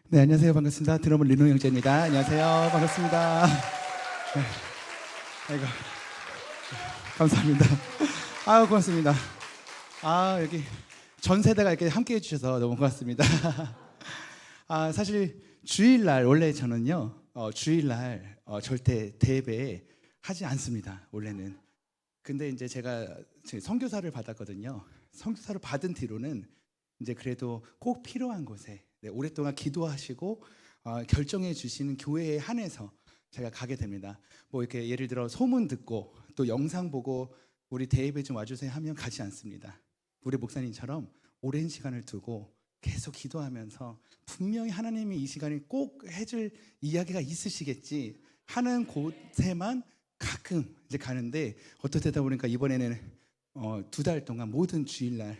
네, 안녕하세요. 반갑습니다. 드러머 리노 형제입니다. 안녕하세요. 반갑습니다. 네, 아이고, 감사합니다. 아유, 고맙습니다. 여기 전 세대가 이렇게 함께 해주셔서 너무 고맙습니다. 사실 주일날, 원래 저는요, 주일날 절대 대배 하지 않습니다. 원래는. 근데 이제 제가 선교사를 받았거든요. 선교사를 받은 뒤로는 이제 그래도 꼭 필요한 곳에 오랫동안 기도하시고 결정해 주시는 교회에 한해서 제가 가게 됩니다. 뭐 이렇게 예를 들어 소문 듣고 또 영상 보고 우리 대예배 좀 와주세요 하면 가지 않습니다. 우리 목사님처럼 오랜 시간을 두고 계속 기도하면서 분명히 하나님이 이 시간에 꼭 해줄 이야기가 있으시겠지 하는 곳에만 가끔 이제 가는데 어떻다 보니까 이번에는 2달 동안 모든 주일날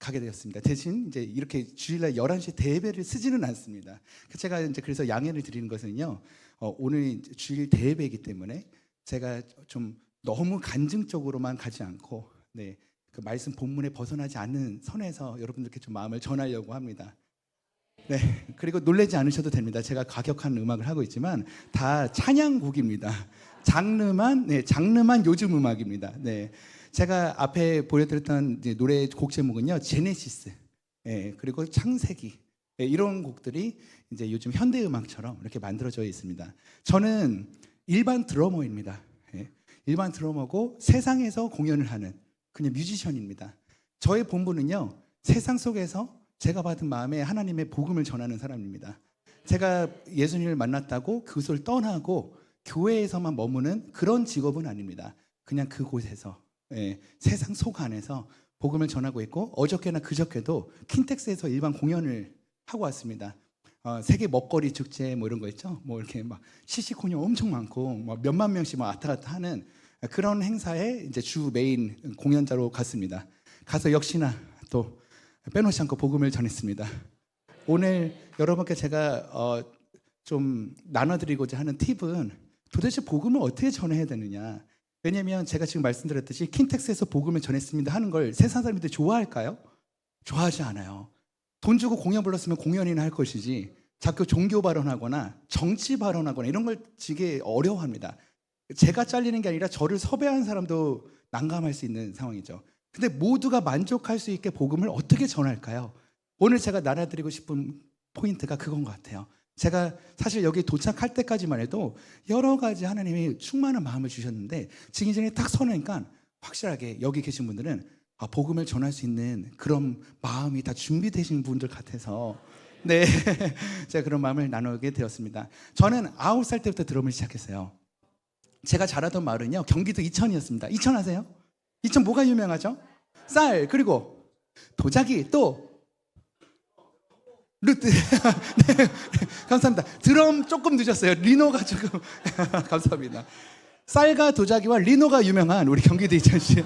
가게 되었습니다. 대신 이제 이렇게 주일날 11시에 대예배를 쓰지는 않습니다. 제가 이제 그래서 양해를 드리는 것은요, 오늘 주일 대예배이기 때문에 제가 좀 너무 간증적으로만 가지 않고, 그 말씀 본문에 벗어나지 않는 선에서 여러분들께 좀 마음을 전하려고 합니다. 네, 그리고 놀라지 않으셔도 됩니다. 제가 과격한 음악을 하고 있지만 다 찬양곡입니다. 장르만 요즘 음악입니다. 네. 제가 앞에 보여드렸던 노래 곡 제목은요, 제네시스, 그리고 창세기, 이런 곡들이 이제 요즘 현대 음악처럼 이렇게 만들어져 있습니다. 저는 일반 드러머입니다. 일반 드러머고 세상에서 공연을 하는 그냥 뮤지션입니다. 저의 본분은요, 세상 속에서 제가 받은 마음에 하나님의 복음을 전하는 사람입니다. 제가 예수님을 만났다고 그곳을 떠나고 교회에서만 머무는 그런 직업은 아닙니다. 그냥 그곳에서 세상 속 안에서 복음을 전하고 있고, 어저께나 그저께도 킨텍스에서 일반 공연을 하고 왔습니다. 세계 먹거리 축제 뭐 이런 거 있죠. 뭐 이렇게 막 시시콜콜 엄청 많고 뭐 몇만 명씩 막 왔다 갔다 하는 그런 행사에 이제 주 메인 공연자로 갔습니다. 가서 역시나 또 빼놓지 않고 복음을 전했습니다. 오늘 여러분께 제가 좀 나눠드리고자 하는 팁은 도대체 복음을 어떻게 전해야 되느냐. 왜냐하면 제가 지금 말씀드렸듯이 킨텍스에서 복음을 전했습니다 하는 걸 세상 사람들이 좋아할까요? 좋아하지 않아요. 돈 주고 공연 불렀으면 공연이나 할 것이지 자꾸 종교 발언하거나 정치 발언하거나 이런 걸 되게 어려워합니다. 제가 잘리는 게 아니라 저를 섭외한 사람도 난감할 수 있는 상황이죠. 근데 모두가 만족할 수 있게 복음을 어떻게 전할까요? 오늘 제가 나눠드리고 싶은 포인트가 그건 것 같아요. 제가 사실 여기 도착할 때까지만 해도 여러 가지 하나님이 충만한 마음을 주셨는데 지금 딱 서니까 확실하게 여기 계신 분들은 복음을 전할 수 있는 그런 마음이 다 준비되신 분들 같아서 제가 그런 마음을 나누게 되었습니다. 저는 9살 때부터 드럼을 시작했어요. 제가 자라던 마을은요, 경기도 이천이었습니다. 이천 아세요? 이천 뭐가 유명하죠? 쌀, 그리고 도자기, 또 루트. 네, 감사합니다. 드럼 조금 늦었어요. 리노가 조금. 감사합니다. 쌀과 도자기와 리노가 유명한 우리 경기도 이천시.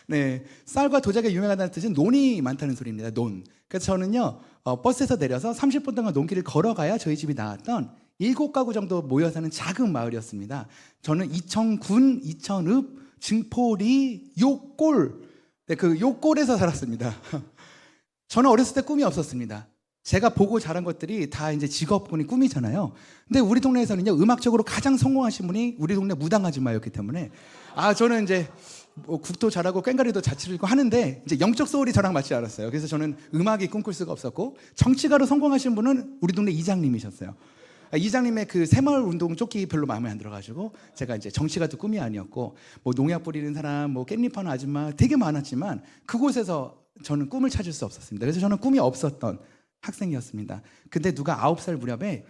네, 쌀과 도자기가 유명하다는 뜻은 논이 많다는 소리입니다. 논. 그래서 저는요, 버스에서 내려서 30분 동안 논길을 걸어가야 저희 집이 나왔던 7가구 정도 모여 사는 작은 마을이었습니다. 저는 이천군, 이천읍, 증포리, 욕골, 그 욕골에서 살았습니다. 저는 어렸을 때 꿈이 없었습니다. 제가 보고 자란 것들이 다 이제 직업군이 꿈이잖아요. 근데 우리 동네에서는요, 음악적으로 가장 성공하신 분이 우리 동네 무당 아줌마였기 때문에 저는 이제 뭐 국도 잘하고 꽹과리도 잘 치고 하는데 이제 영적 소울이 저랑 맞지 않았어요. 그래서 저는 음악이 꿈꿀 수가 없었고, 정치가로 성공하신 분은 우리 동네 이장님이셨어요. 이장님의 그 새마을 운동 조끼 별로 마음에 안 들어가지고 제가 이제 정치가도 꿈이 아니었고, 뭐 농약 뿌리는 사람, 뭐 깻잎 파는 아줌마 되게 많았지만 그곳에서 저는 꿈을 찾을 수 없었습니다. 그래서 저는 꿈이 없었던 학생이었습니다. 근데 누가 9살 무렵에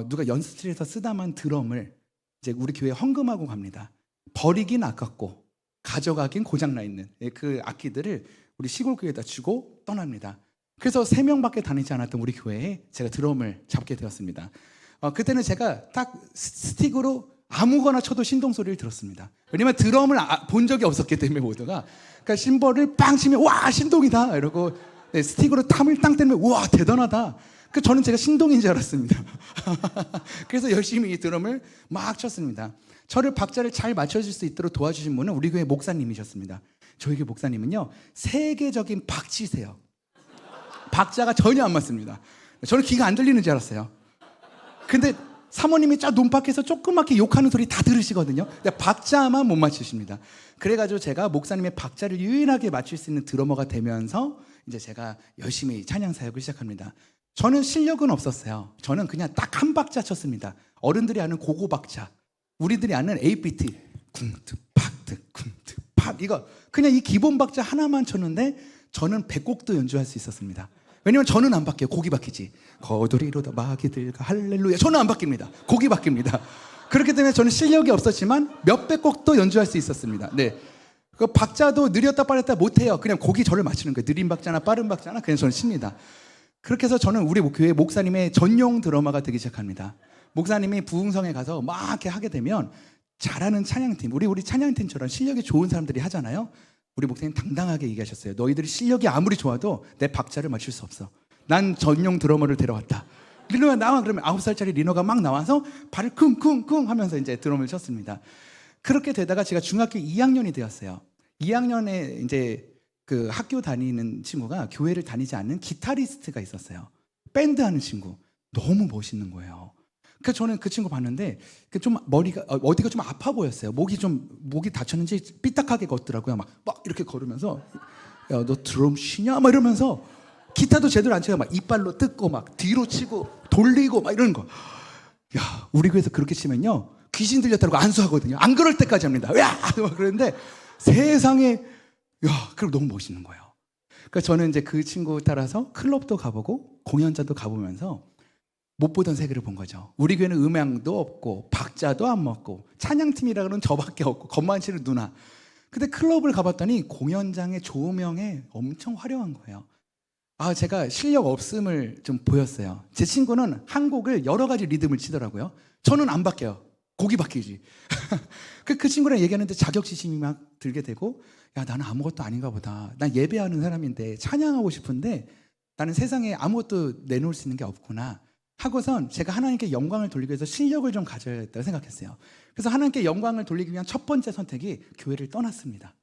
누가 연습실에서 쓰다만 드럼을 이제 우리 교회에 헌금하고 갑니다. 버리긴 아깝고 가져가긴 고장나 있는 그 악기들을 우리 시골 교회에다 주고 떠납니다. 그래서 3명밖에 다니지 않았던 우리 교회에 제가 드럼을 잡게 되었습니다. 그때는 제가 딱 스틱으로 아무거나 쳐도 신동 소리를 들었습니다. 왜냐면 드럼을 본 적이 없었기 때문에 모두가. 그러니까 심벌을 빵 치면 와 신동이다 이러고, 스틱으로 탐을 땅 때리면 와 대단하다. 저는 제가 신동인 줄 알았습니다. 그래서 열심히 이 드럼을 막 쳤습니다. 저를 박자를 잘 맞춰줄 수 있도록 도와주신 분은 우리 교회 목사님이셨습니다. 저희 교회 목사님은요, 세계적인 박치세요. 박자가 전혀 안 맞습니다. 저는 귀가 안 들리는 줄 알았어요. 근데 사모님이 논밖에서 조그맣게 욕하는 소리 다 들으시거든요. 근데 박자만 못 맞추십니다. 그래가지고 제가 목사님의 박자를 유일하게 맞출 수 있는 드러머가 되면서 이제 제가 열심히 찬양 사역을 시작합니다. 저는 실력은 없었어요. 저는 그냥 딱 한 박자 쳤습니다. 어른들이 아는 고고 박자, 우리들이 아는 A비트, 쿵트 팍트 쿵트 팍, 이거 그냥 이 기본 박자 하나만 쳤는데 저는 100곡도 연주할 수 있었습니다. 왜냐면 저는 안 바뀌어요. 곡이 바뀌지. 거두리로다 마귀들과 할렐루야, 저는 안 바뀝니다. 곡이 바뀝니다. 그렇기 때문에 저는 실력이 없었지만 몇백 곡도 연주할 수 있었습니다. 네, 그 박자도 느렸다 빠르다 못해요. 그냥 곡이 저를 맞추는 거예요. 느린 박자나 빠른 박자나 그냥 저는 칩니다. 그렇게 해서 저는 우리 교회 목사님의 전용 드러머가 되기 시작합니다. 목사님이 부흥성에 가서 막 이렇게 하게 되면 잘하는 찬양팀, 우리 찬양팀처럼 실력이 좋은 사람들이 하잖아요. 우리 목사님 당당하게 얘기하셨어요. 너희들이 실력이 아무리 좋아도 내 박자를 맞출 수 없어. 난 전용 드러머를 데려왔다. 리노가 나와. 그러면 9살짜리 리노가 막 나와서 발을 쿵쿵쿵 하면서 이제 드럼을 쳤습니다. 그렇게 되다가 제가 중학교 2학년이 되었어요. 2학년에 이제 그 학교 다니는 친구가 교회를 다니지 않는 기타리스트가 있었어요. 밴드 하는 친구. 너무 멋있는 거예요. 그래서 저는 그 친구 봤는데 좀 머리가 어디가 좀 아파 보였어요. 목이 다쳤는지 삐딱하게 걷더라고요. 막 이렇게 걸으면서 야, 너 드럼 쉬냐? 막 이러면서 기타도 제대로 안 쳐요. 막 이빨로 뜯고 막 뒤로 치고 돌리고 막 이러는 거. 야, 우리 교회에서 그렇게 치면요 귀신 들렸다고 안수하거든요. 안 그럴 때까지 합니다. 야, 막 그러는데 세상에, 야, 그럼 너무 멋있는 거예요. 그러니까 저는 이제 그 친구 따라서 클럽도 가보고 공연장도 가보면서 못 보던 세계를 본 거죠. 우리 교회는 음향도 없고 박자도 안 맞고 찬양팀이라 그러는 저밖에 없고 겉만 치는 누나. 근데 클럽을 가봤더니 공연장의 조명에 엄청 화려한 거예요. 제가 실력 없음을 좀 보였어요. 제 친구는 한 곡을 여러 가지 리듬을 치더라고요. 저는 안 바뀌어요. 곡이 바뀌지. 그 친구랑 얘기하는데 자격지심이 막 들게 되고, 야, 나는 아무것도 아닌가 보다. 난 예배하는 사람인데 찬양하고 싶은데 나는 세상에 아무것도 내놓을 수 있는 게 없구나 하고선 제가 하나님께 영광을 돌리기 위해서 실력을 좀 가져야겠다고 생각했어요. 그래서 하나님께 영광을 돌리기 위한 첫 번째 선택이 교회를 떠났습니다.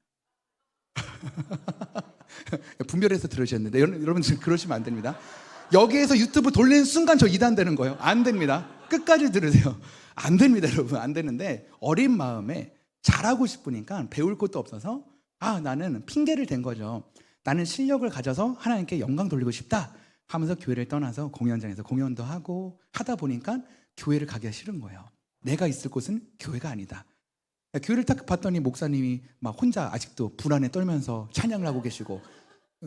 분별해서 들으셨는데 여러분 지금 그러시면 안 됩니다. 여기에서 유튜브 돌리는 순간 저 이단되는 거예요. 안 됩니다. 끝까지 들으세요. 안 됩니다, 여러분. 안 되는데 어린 마음에 잘하고 싶으니까 배울 것도 없어서 나는 핑계를 댄 거죠. 나는 실력을 가져서 하나님께 영광 돌리고 싶다 하면서 교회를 떠나서 공연장에서 공연도 하고 하다 보니까 교회를 가기가 싫은 거예요. 내가 있을 곳은 교회가 아니다. 교회를 딱 봤더니 목사님이 막 혼자 아직도 불안에 떨면서 찬양을 하고 계시고,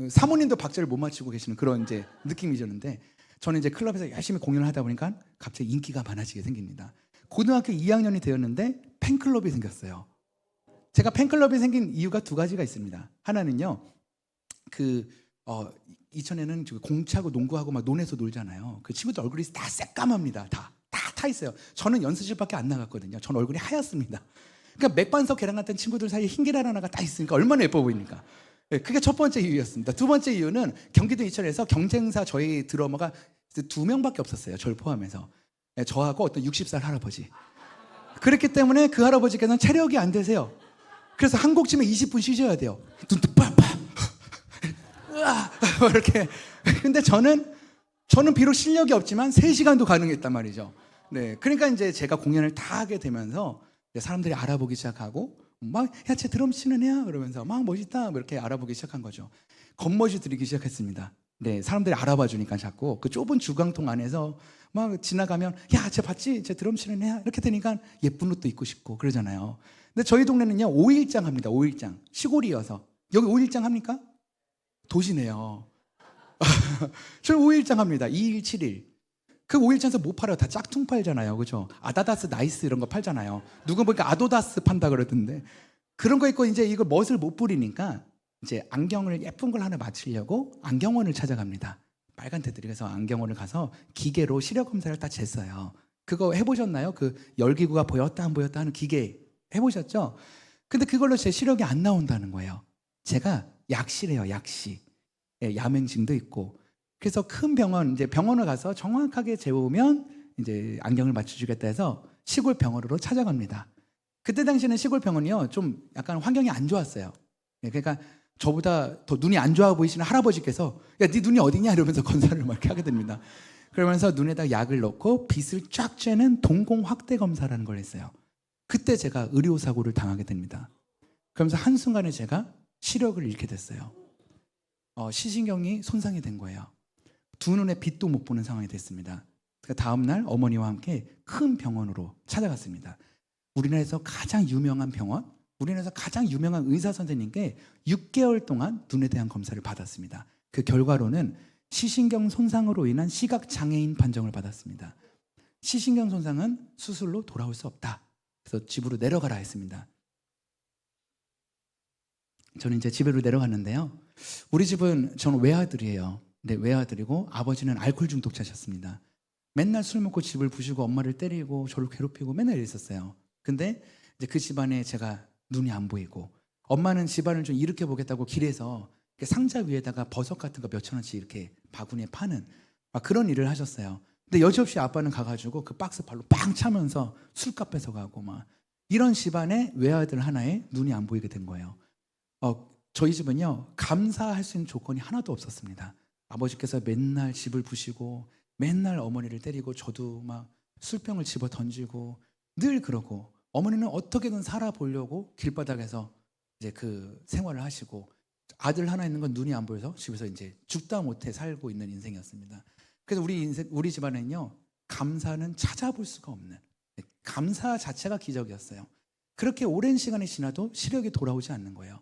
사모님도 박자를 못 맞추고 계시는 그런 이제 느낌이 드는데, 저는 이제 클럽에서 열심히 공연을 하다 보니까 갑자기 인기가 많아지게 생깁니다. 고등학교 2학년이 되었는데 팬클럽이 생겼어요. 제가 팬클럽이 생긴 이유가 두 가지가 있습니다. 하나는요, 이천에는 공차고 농구하고 막 논에서 놀잖아요. 그 친구들 얼굴이 다 새까맣니다. 다 타 있어요. 저는 연습실밖에 안 나갔거든요. 전 얼굴이 하얗습니다. 그러니까 맥반석 계란 같은 친구들 사이에 흰 계란 하나가 딱 있으니까 얼마나 예뻐 보입니까? 그게 첫 번째 이유였습니다. 두 번째 이유는 경기도 이천에서 경쟁사 저희 드러머가 2명밖에 없었어요. 저를 포함해서. 저하고 어떤 60살 할아버지. 그렇기 때문에 그 할아버지께서는 체력이 안 되세요. 그래서 한 곡 치면 20분 쉬셔야 돼요. 둔뚜빠빠 이렇게. 근데 저는 비록 실력이 없지만 3시간도 가능했단 말이죠. 네, 그러니까 이제 제가 공연을 다 하게 되면서 사람들이 알아보기 시작하고 막 야, 쟤 드럼 치는 애야 그러면서 막 멋있다 뭐 이렇게 알아보기 시작한 거죠. 겉멋이 들이기 시작했습니다. 네, 사람들이 알아봐 주니까 자꾸 그 좁은 주광통 안에서 막 지나가면 야, 쟤 봤지? 쟤 드럼 치는 애야. 이렇게 되니까 예쁜 옷도 입고 싶고 그러잖아요. 근데 저희 동네는요 5일장 합니다. 5일장 시골이어서. 여기 5일장 합니까? 도시네요. 저는 5일장 합니다. 2일 7일. 그 5일장에서 뭐 팔아요? 다 짝퉁 팔잖아요. 그죠? 아다다스 나이스 이런 거 팔잖아요. 누가 보니까 아도다스 판다 그러던데. 그런 거 있고 이제 이걸 멋을 못 부리니까 이제 안경을 예쁜 걸 하나 맞추려고 안경원을 찾아갑니다. 빨간 테두리. 그래서 안경원을 가서 기계로 시력 검사를 다 쟀어요. 그거 해보셨나요? 그 열기구가 보였다 안 보였다 하는 기계 해보셨죠? 근데 그걸로 제 시력이 안 나온다는 거예요. 제가 약시래요. 약시. 예, 야맹증도 있고. 그래서 큰 병원, 이제 병원을 가서 정확하게 재우면 이제 안경을 맞춰주겠다 해서 시골 병원으로 찾아갑니다. 그때 당시에는 시골 병원이요 좀 약간 환경이 안 좋았어요. 예, 그러니까 저보다 더 눈이 안 좋아 보이시는 할아버지께서 야, 네 눈이 어디냐 이러면서 검사를 막 이렇게 하게 됩니다. 그러면서 눈에다 약을 넣고 빛을 쫙 쬐는 동공 확대 검사라는 걸 했어요. 그때 제가 의료 사고를 당하게 됩니다. 그러면서 한순간에 제가 시력을 잃게 됐어요. 시신경이 손상이 된 거예요. 두 눈에 빛도 못 보는 상황이 됐습니다. 그러니까 다음 날 어머니와 함께 큰 병원으로 찾아갔습니다. 우리나라에서 가장 유명한 병원, 우리나라에서 가장 유명한 의사 선생님께 6개월 동안 눈에 대한 검사를 받았습니다. 그 결과로는 시신경 손상으로 인한 시각 장애인 판정을 받았습니다. 시신경 손상은 수술로 돌아올 수 없다. 그래서 집으로 내려가라 했습니다. 저는 이제 집으로 내려갔는데요. 우리 집은 저는 외아들이에요. 근데 외아들이고 아버지는 알코올 중독자셨습니다. 맨날 술 먹고 집을 부수고 엄마를 때리고 저를 괴롭히고 맨날 이랬었어요. 근데 이제 그 집안에 제가 눈이 안 보이고 엄마는 집안을 좀 일으켜 보겠다고 길에서 상자 위에다가 버섯 같은 거 몇천 원씩 이렇게 바구니에 파는 막 그런 일을 하셨어요. 근데 여지없이 아빠는 가가지고 그 박스 발로 빵 차면서 술값 뺏어가고 막 이런 집안의 외아들 하나에 눈이 안 보이게 된 거예요. 저희 집은요 감사할 수 있는 조건이 하나도 없었습니다. 아버지께서 맨날 집을 부시고 맨날 어머니를 때리고 저도 막 술병을 집어 던지고 늘 그러고 어머니는 어떻게든 살아보려고 길바닥에서 이제 그 생활을 하시고 아들 하나 있는 건 눈이 안 보여서 집에서 이제 죽다 못해 살고 있는 인생이었습니다. 그래서 우리 집안은요 감사는 찾아볼 수가 없는 감사 자체가 기적이었어요. 그렇게 오랜 시간이 지나도 시력이 돌아오지 않는 거예요.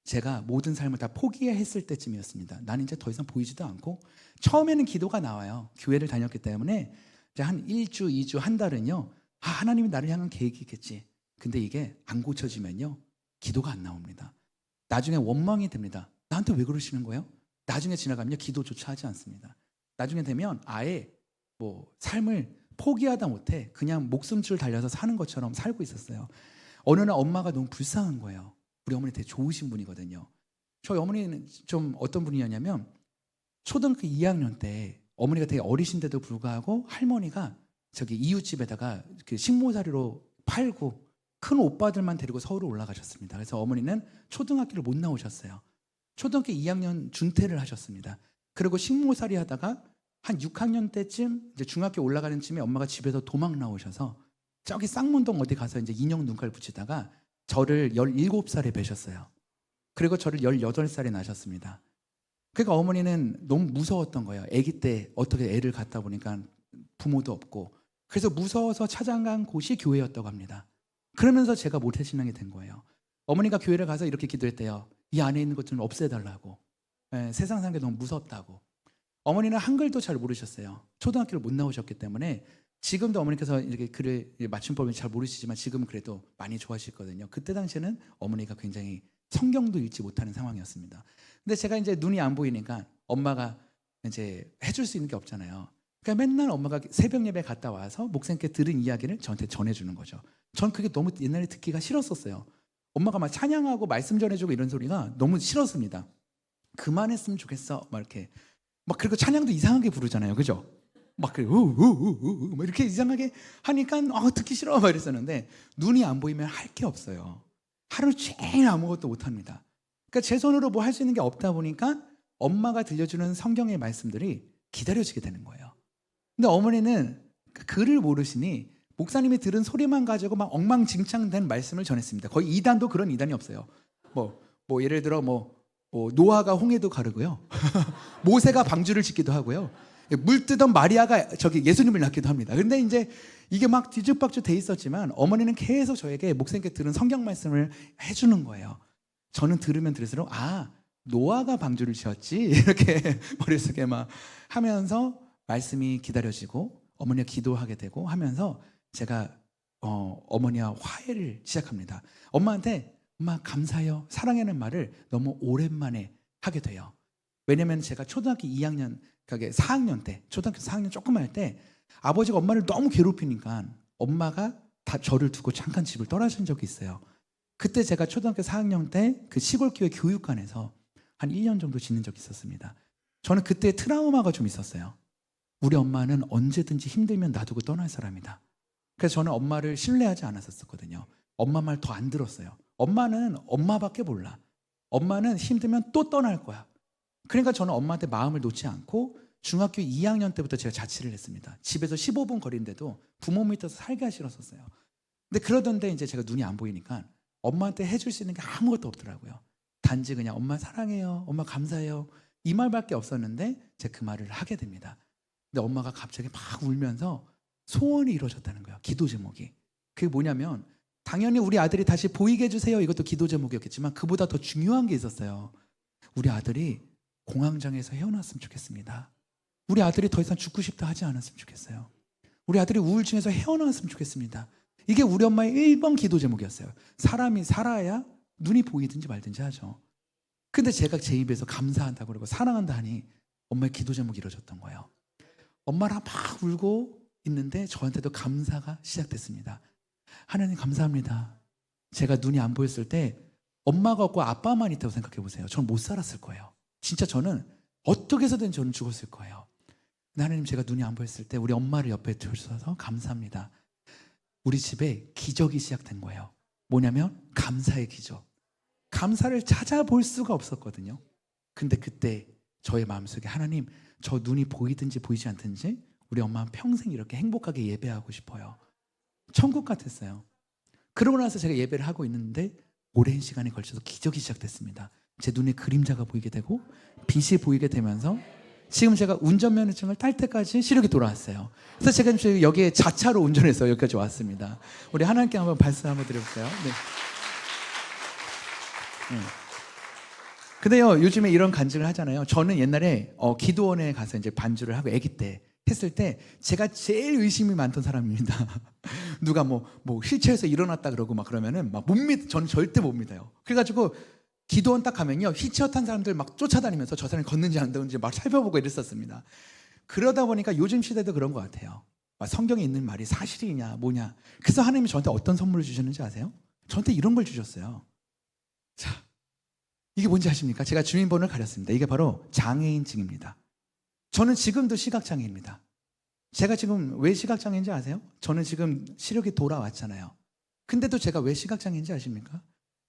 제가 모든 삶을 다 포기했을 때쯤이었습니다. 나는 이제 더 이상 보이지도 않고 처음에는 기도가 나와요. 교회를 다녔기 때문에 이제 한 1주, 2주, 한 달은요 하나님이 나를 향한 계획이 있겠지. 근데 이게 안 고쳐지면요 기도가 안 나옵니다. 나중에 원망이 됩니다. 나한테 왜 그러시는 거예요? 나중에 지나가면요 기도조차 하지 않습니다. 나중에 되면 아예 뭐 삶을 포기하다 못해 그냥 목숨줄 달려서 사는 것처럼 살고 있었어요. 어느 날 엄마가 너무 불쌍한 거예요. 우리 어머니 되게 좋으신 분이거든요. 저희 어머니는 좀 어떤 분이었냐면 초등학교 2학년 때 어머니가 되게 어리신데도 불구하고 할머니가 저기 이웃집에다가 그 식모사리로 팔고 큰 오빠들만 데리고 서울로 올라가셨습니다. 그래서 어머니는 초등학교를 못 나오셨어요. 초등학교 2학년 준퇴를 하셨습니다. 그리고 식모살이 하다가 한 6학년 때쯤 이제 중학교 올라가는 쯤에 엄마가 집에서 도망 나오셔서 저기 쌍문동 어디 가서 이제 인형 눈깔 붙이다가 저를 17살에 뵈셨어요. 그리고 저를 18살에 낳으셨습니다. 그러니까 어머니는 너무 무서웠던 거예요. 아기 때 어떻게 애를 갖다 보니까 부모도 없고 그래서 무서워서 찾아간 곳이 교회였다고 합니다. 그러면서 제가 모태신앙이 된 거예요. 어머니가 교회를 가서 이렇게 기도했대요. 이 안에 있는 것 좀 없애달라고. 세상 사는 게 너무 무섭다고. 어머니는 한글도 잘 모르셨어요. 초등학교를 못 나오셨기 때문에 지금도 어머니께서 이렇게 글을 맞춤법을 잘 모르시지만 지금은 그래도 많이 좋아하시거든요. 그때 당시에는 어머니가 굉장히 성경도 읽지 못하는 상황이었습니다. 근데 제가 이제 눈이 안 보이니까 엄마가 이제 해줄 수 있는 게 없잖아요. 그러니까 맨날 엄마가 새벽 예배 갔다 와서 목사님께 들은 이야기를 저한테 전해주는 거죠. 전 그게 너무 옛날에 듣기가 싫었었어요. 엄마가 막 찬양하고 말씀 전해주고 이런 소리가 너무 싫었습니다. 그만했으면 좋겠어. 막 이렇게 막 그리고 찬양도 이상하게 부르잖아요, 그죠? 막 그래 막 이렇게 이상하게 하니까 듣기 싫어 막 이랬었는데 눈이 안 보이면 할 게 없어요. 하루 종일 아무것도 못 합니다. 그러니까 제 손으로 뭐 할 수 있는 게 없다 보니까 엄마가 들려주는 성경의 말씀들이 기다려지게 되는 거예요. 근데 어머니는 글을 모르시니 목사님이 들은 소리만 가지고 막 엉망진창된 말씀을 전했습니다. 거의 이단도 그런 이단이 없어요. 뭐 예를 들어 노아가 홍해도 가르고요. 모세가 방주를 짓기도 하고요. 물 뜨던 마리아가 예수님을 낳기도 합니다. 근데 이제 이게 막 뒤죽박죽 돼 있었지만 어머니는 계속 저에게 목사님께 들은 성경 말씀을 해주는 거예요. 저는 들으면 들을수록 노아가 방주를 지었지 이렇게 머릿속에 막 하면서 말씀이 기다려지고 어머니가 기도하게 되고 하면서 제가 어머니와 화해를 시작합니다. 엄마한테 엄마 감사해요, 사랑하는 말을 너무 오랜만에 하게 돼요. 왜냐면 제가 초등학교 2학년, 그러니까 4학년 때, 초등학교 4학년 조금 할 때 아버지가 엄마를 너무 괴롭히니까 엄마가 다 저를 두고 잠깐 집을 떠나신 적이 있어요. 그때 제가 초등학교 4학년 때 그 시골교회 교육관에서 한 1년 정도 지낸 적이 있었습니다. 저는 그때 트라우마가 좀 있었어요. 우리 엄마는 언제든지 힘들면 놔두고 떠날 사람이다. 그래서 저는 엄마를 신뢰하지 않았었거든요. 엄마 말 더 안 들었어요. 엄마는 엄마밖에 몰라. 엄마는 힘들면 또 떠날 거야. 그러니까 저는 엄마한테 마음을 놓지 않고 중학교 2학년 때부터 제가 자취를 했습니다. 집에서 15분 거리인데도 부모 밑에서 살기 싫었었어요. 근데 그러던데 이제 제가 눈이 안 보이니까 엄마한테 해줄 수 있는 게 아무것도 없더라고요. 단지 그냥 엄마 사랑해요, 엄마 감사해요, 이 말밖에 없었는데 제가 그 말을 하게 됩니다. 근데 엄마가 갑자기 막 울면서 소원이 이루어졌다는 거예요. 기도 제목이. 그게 뭐냐면 당연히 우리 아들이 다시 보이게 해주세요, 이것도 기도 제목이었겠지만 그보다 더 중요한 게 있었어요. 우리 아들이 공황장애에서 헤어났으면 좋겠습니다. 우리 아들이 더 이상 죽고 싶다 하지 않았으면 좋겠어요. 우리 아들이 우울증에서 헤어나왔으면 좋겠습니다. 이게 우리 엄마의 1번 기도 제목이었어요. 사람이 살아야 눈이 보이든지 말든지 하죠. 근데 제가 제 입에서 감사한다고 그러고 사랑한다 하니 엄마의 기도 제목이 이루어졌던 거예요. 엄마랑 막 울고 있는데 저한테도 감사가 시작됐습니다. 하나님 감사합니다. 제가 눈이 안 보였을 때 엄마가 없고 아빠만 있다고 생각해 보세요. 저는 못 살았을 거예요. 진짜 저는 어떻게 해서든 저는 죽었을 거예요. 하나님, 제가 눈이 안 보였을 때 우리 엄마를 옆에 두셔서 감사합니다. 우리 집에 기적이 시작된 거예요. 뭐냐면 감사의 기적. 감사를 찾아볼 수가 없었거든요. 근데 그때 저의 마음속에 하나님, 저 눈이 보이든지 보이지 않든지 우리 엄마는 평생 이렇게 행복하게 예배하고 싶어요. 천국 같았어요. 그러고 나서 제가 예배를 하고 있는데 오랜 시간에 걸쳐서 기적이 시작됐습니다. 제 눈에 그림자가 보이게 되고 빛이 보이게 되면서 지금 제가 운전면허증을 딸 때까지 시력이 돌아왔어요. 그래서 제가 지금 여기에 자차로 운전해서 여기까지 왔습니다. 우리 하나님께 한번 발사 한번 드려볼까요? 네. 근데요, 요즘에 이런 간증을 하잖아요. 저는 옛날에 기도원에 가서 이제 반주를 하고 아기 때 했을 때 제가 제일 의심이 많던 사람입니다. 누가 뭐 휠체어에서 일어났다 그러고 막 그러면은 막 못 믿, 저는 절대 못 믿어요. 그래가지고 기도원 딱 가면요, 휠체어 탄 사람들 막 쫓아다니면서 저 사람이 걷는지 안 걷는지 막 살펴보고 이랬었습니다. 그러다 보니까 요즘 시대도 그런 것 같아요. 성경에 있는 말이 사실이냐 뭐냐. 그래서 하나님이 저한테 어떤 선물을 주셨는지 아세요? 저한테 이런 걸 주셨어요. 자, 이게 뭔지 아십니까? 제가 주민번호를 가렸습니다. 이게 바로 장애인증입니다. 저는 지금도 시각장애입니다. 제가 지금 왜 시각장애인지 아세요? 저는 지금 시력이 돌아왔잖아요. 근데도 제가 왜 시각장애인지 아십니까?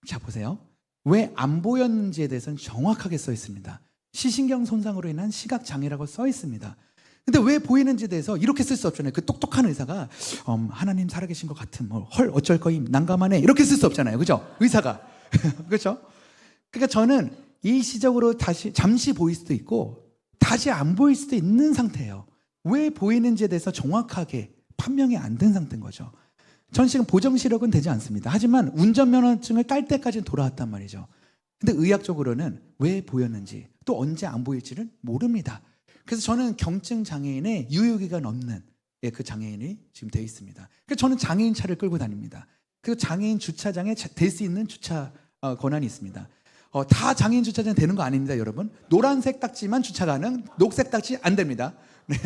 자, 보세요. 왜 안 보였는지에 대해서는 정확하게 써 있습니다. 시신경 손상으로 인한 시각장애라고 써 있습니다. 근데 왜 보이는지에 대해서 이렇게 쓸 수 없잖아요. 그 똑똑한 의사가 하나님 살아계신 것 같은 헐 어쩔 거임 난감하네 이렇게 쓸 수 없잖아요. 그죠? 의사가. 그렇죠? 그러니까 저는 일시적으로 다시 잠시 보일 수도 있고 다시 안 보일 수도 있는 상태예요. 왜 보이는지에 대해서 정확하게 판명이 안 된 상태인 거죠. 전 지금 보정시력은 되지 않습니다. 하지만 운전면허증을 딸 때까지는 돌아왔단 말이죠. 근데 의학적으로는 왜 보였는지 또 언제 안 보일지를 모릅니다. 그래서 저는 경증 장애인의 유효기간 없는 그 장애인이 지금 되어 있습니다. 그래서 저는 장애인 차를 끌고 다닙니다. 그리고 장애인 주차장에 될 수 있는 주차 권한이 있습니다. 다 장애인 주차장 되는 거 아닙니다, 여러분. 노란색 딱지만 주차 가능, 녹색 딱지 안 됩니다. 네.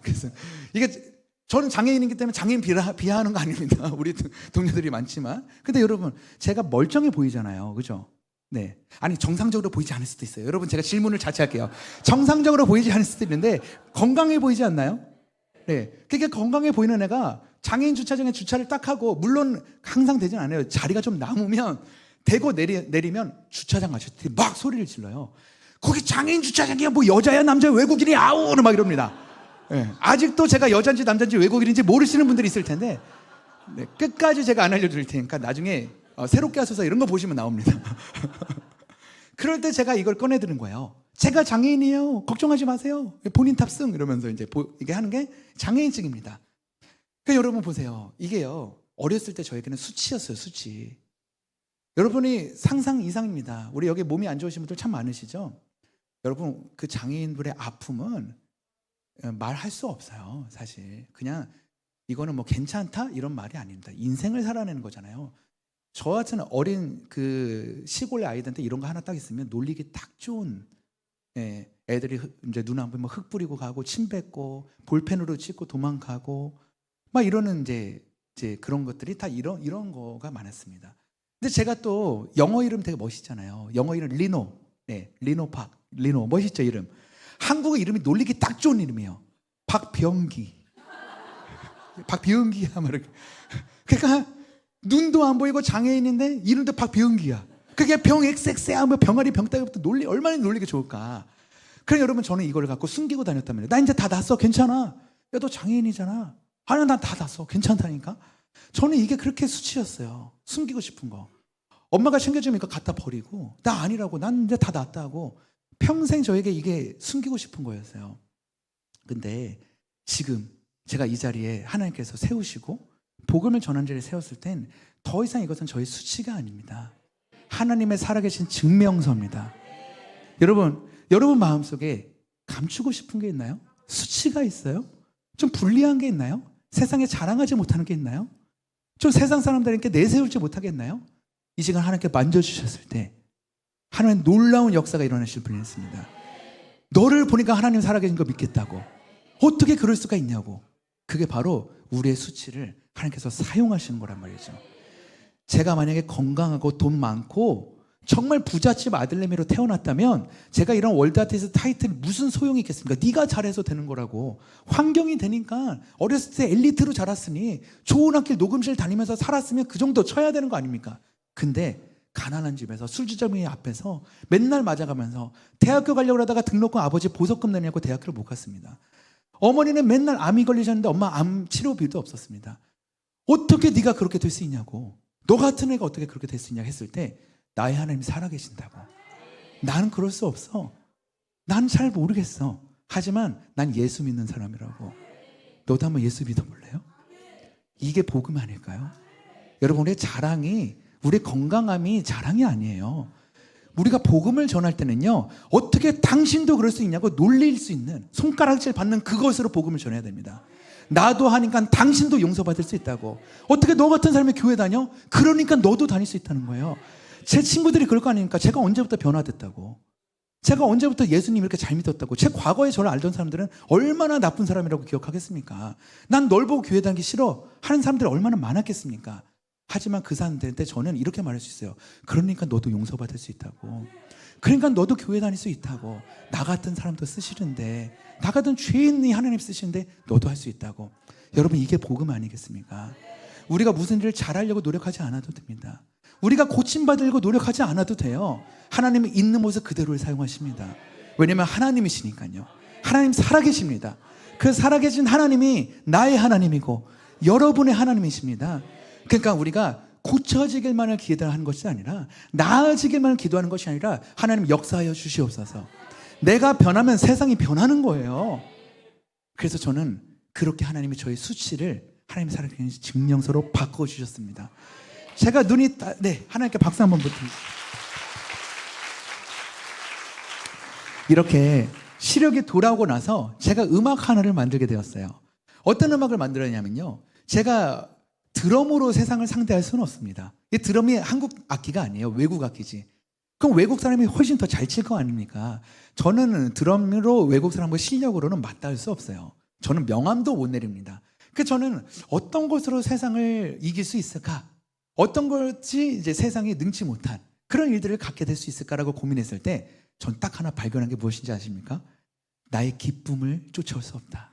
그래서 이게 저는 장애인이기 때문에 장애인 비하하는 거 아닙니다. 우리 동료들이 많지만. 근데 여러분, 제가 멀쩡해 보이잖아요. 그죠? 네. 아니, 정상적으로 보이지 않을 수도 있어요. 여러분, 제가 질문을 자체할게요. 정상적으로 보이지 않을 수도 있는데 건강해 보이지 않나요? 네. 그게 건강해 보이는 애가 장애인 주차장에 주차를 딱 하고, 물론 항상 되진 않아요. 자리가 좀 남으면 대고 내리면 주차장 아저씨들이 막 소리를 질러요. 거기 장애인 주차장이야, 뭐 여자야 남자야 외국인이 아우 막 이럽니다. 네, 아직도 제가 여잔지 남잔지 외국인인지 모르시는 분들이 있을 텐데 네, 끝까지 제가 안 알려드릴 테니까 나중에 새롭게 하소서 이런 거 보시면 나옵니다. 그럴 때 제가 이걸 꺼내드는 거예요. 제가 장애인이에요. 걱정하지 마세요. 본인 탑승 이러면서 이제 이게 하는 게 장애인증입니다. 그러니까 여러분 보세요. 이게요. 어렸을 때 저에게는 수치였어요. 수치. 여러분이 상상 이상입니다. 우리 여기 몸이 안 좋으신 분들 참 많으시죠? 여러분 그 장애인들의 아픔은 말할 수 없어요. 사실 그냥 이거는 뭐 괜찮다 이런 말이 아닙니다. 인생을 살아내는 거잖아요. 저 같은 어린 그 시골의 아이들한테 이런 거 하나 딱 있으면 놀리기 딱 좋은 애들이 이제 눈 안 보이면 흙 뿌리고 가고 침 뱉고 볼펜으로 찍고 도망가고 막 이러는 이제 그런 것들이 다 이런 거가 많았습니다. 근데 제가 또 영어 이름 되게 멋있잖아요. 영어 이름 리노, 리노 박, 리노 멋있죠 이름. 한국어 이름이 놀리기 딱 좋은 이름이에요. 박병기, 박병기야 말이야. 그러니까 눈도 안 보이고 장애인인데 이름도 박병기야. 그게 병 XX야 뭐 병아리 병따기부터 얼마나 놀리기 좋을까. 그럼 여러분 저는 이걸 갖고 숨기고 다녔단 말이에요. 나 이제 다 났어 괜찮아. 야 너 장애인이잖아. 아니 난 다 났어 괜찮다니까. 저는 이게 그렇게 수치였어요. 숨기고 싶은 거. 엄마가 챙겨주니까 갖다 버리고 나 아니라고 난 이제 다 났다고 평생 저에게 이게 숨기고 싶은 거였어요. 근데 지금 제가 이 자리에 하나님께서 세우시고 복음을 전하는 자리에 세웠을 땐 더 이상 이것은 저의 수치가 아닙니다. 하나님의 살아계신 증명서입니다. 여러분 마음속에 감추고 싶은 게 있나요? 수치가 있어요? 좀 불리한 게 있나요? 세상에 자랑하지 못하는 게 있나요? 좀 세상 사람들에게 내세우지 못하겠나요? 이 시간 하나님께 만져주셨을 때 하나님 놀라운 역사가 일어나실 분이 있습니다. 너를 보니까 하나님 살아계신 거 믿겠다고. 어떻게 그럴 수가 있냐고. 그게 바로 우리의 수치를 하나님께서 사용하시는 거란 말이죠. 제가 만약에 건강하고 돈 많고 정말 부잣집 아들내미로 태어났다면 제가 이런 월드아티스트 타이틀이 무슨 소용이 있겠습니까? 네가 잘해서 되는 거라고. 환경이 되니까 어렸을 때 엘리트로 자랐으니 좋은 학교 녹음실 다니면서 살았으면 그 정도 쳐야 되는 거 아닙니까? 근데 가난한 집에서 술주정이 앞에서 맨날 맞아가면서 대학교 가려고 하다가 등록금 아버지 보석금 내냐고 대학교를 못 갔습니다. 어머니는 맨날 암이 걸리셨는데 엄마 암 치료비도 없었습니다. 어떻게 네가 그렇게 될 수 있냐고. 너 같은 애가 어떻게 그렇게 될 수 있냐 했을 때 나의 하나님이 살아계신다고. 나는 그럴 수 없어. 난 잘 모르겠어. 하지만 난 예수 믿는 사람이라고. 너도 한번 예수 믿어볼래요? 이게 복음 아닐까요? 여러분 우리의 자랑이 우리의 건강함이 자랑이 아니에요. 우리가 복음을 전할 때는요 어떻게 당신도 그럴 수 있냐고 놀릴 수 있는 손가락질 받는 그것으로 복음을 전해야 됩니다. 나도 하니까 당신도 용서받을 수 있다고. 어떻게 너 같은 사람이 교회 다녀? 그러니까 너도 다닐 수 있다는 거예요. 제 친구들이 그럴 거 아닙니까? 제가 언제부터 변화됐다고. 제가 언제부터 예수님 이렇게 잘 믿었다고. 제 과거에 저를 알던 사람들은 얼마나 나쁜 사람이라고 기억하겠습니까? 난 널 보고 교회 다니기 싫어 하는 사람들이 얼마나 많았겠습니까? 하지만 그 사람들한테 저는 이렇게 말할 수 있어요. 그러니까 너도 용서받을 수 있다고. 그러니까 너도 교회 다닐 수 있다고. 나 같은 사람도 쓰시는데, 나 같은 죄인이 하나님 쓰시는데 너도 할 수 있다고. 여러분 이게 복음 아니겠습니까? 우리가 무슨 일을 잘하려고 노력하지 않아도 됩니다. 우리가 고침받으려고 노력하지 않아도 돼요. 하나님은 있는 모습 그대로를 사용하십니다. 왜냐하면 하나님이시니까요. 하나님 살아계십니다. 그 살아계신 하나님이 나의 하나님이고 여러분의 하나님이십니다. 그러니까 우리가 고쳐지길만을 기도하는 것이 아니라 나아지길만을 기도하는 것이 아니라 하나님 역사하여 주시옵소서. 내가 변하면 세상이 변하는 거예요. 그래서 저는 그렇게 하나님이 저의 수치를 하나님 살아계신 증명서로 바꿔주셨습니다. 제가 눈이 하나님께 박수 한번 부탁드립니다. 이렇게 시력이 돌아오고 나서 제가 음악 하나를 만들게 되었어요. 어떤 음악을 만들었냐면요, 제가 드럼으로 세상을 상대할 수는 없습니다. 이 드럼이 한국 악기가 아니에요. 외국 악기지. 그럼 외국 사람이 훨씬 더 잘 칠 거 아닙니까? 저는 드럼으로 외국 사람과 실력으로는 맞닿을 수 없어요. 저는 명함도 못 내립니다. 그래서 저는 어떤 것으로 세상을 이길 수 있을까? 어떤 것이 이제 세상이 능치 못한 그런 일들을 갖게 될 수 있을까라고 고민했을 때 전 딱 하나 발견한 게 무엇인지 아십니까? 나의 기쁨을 쫓아올 수 없다.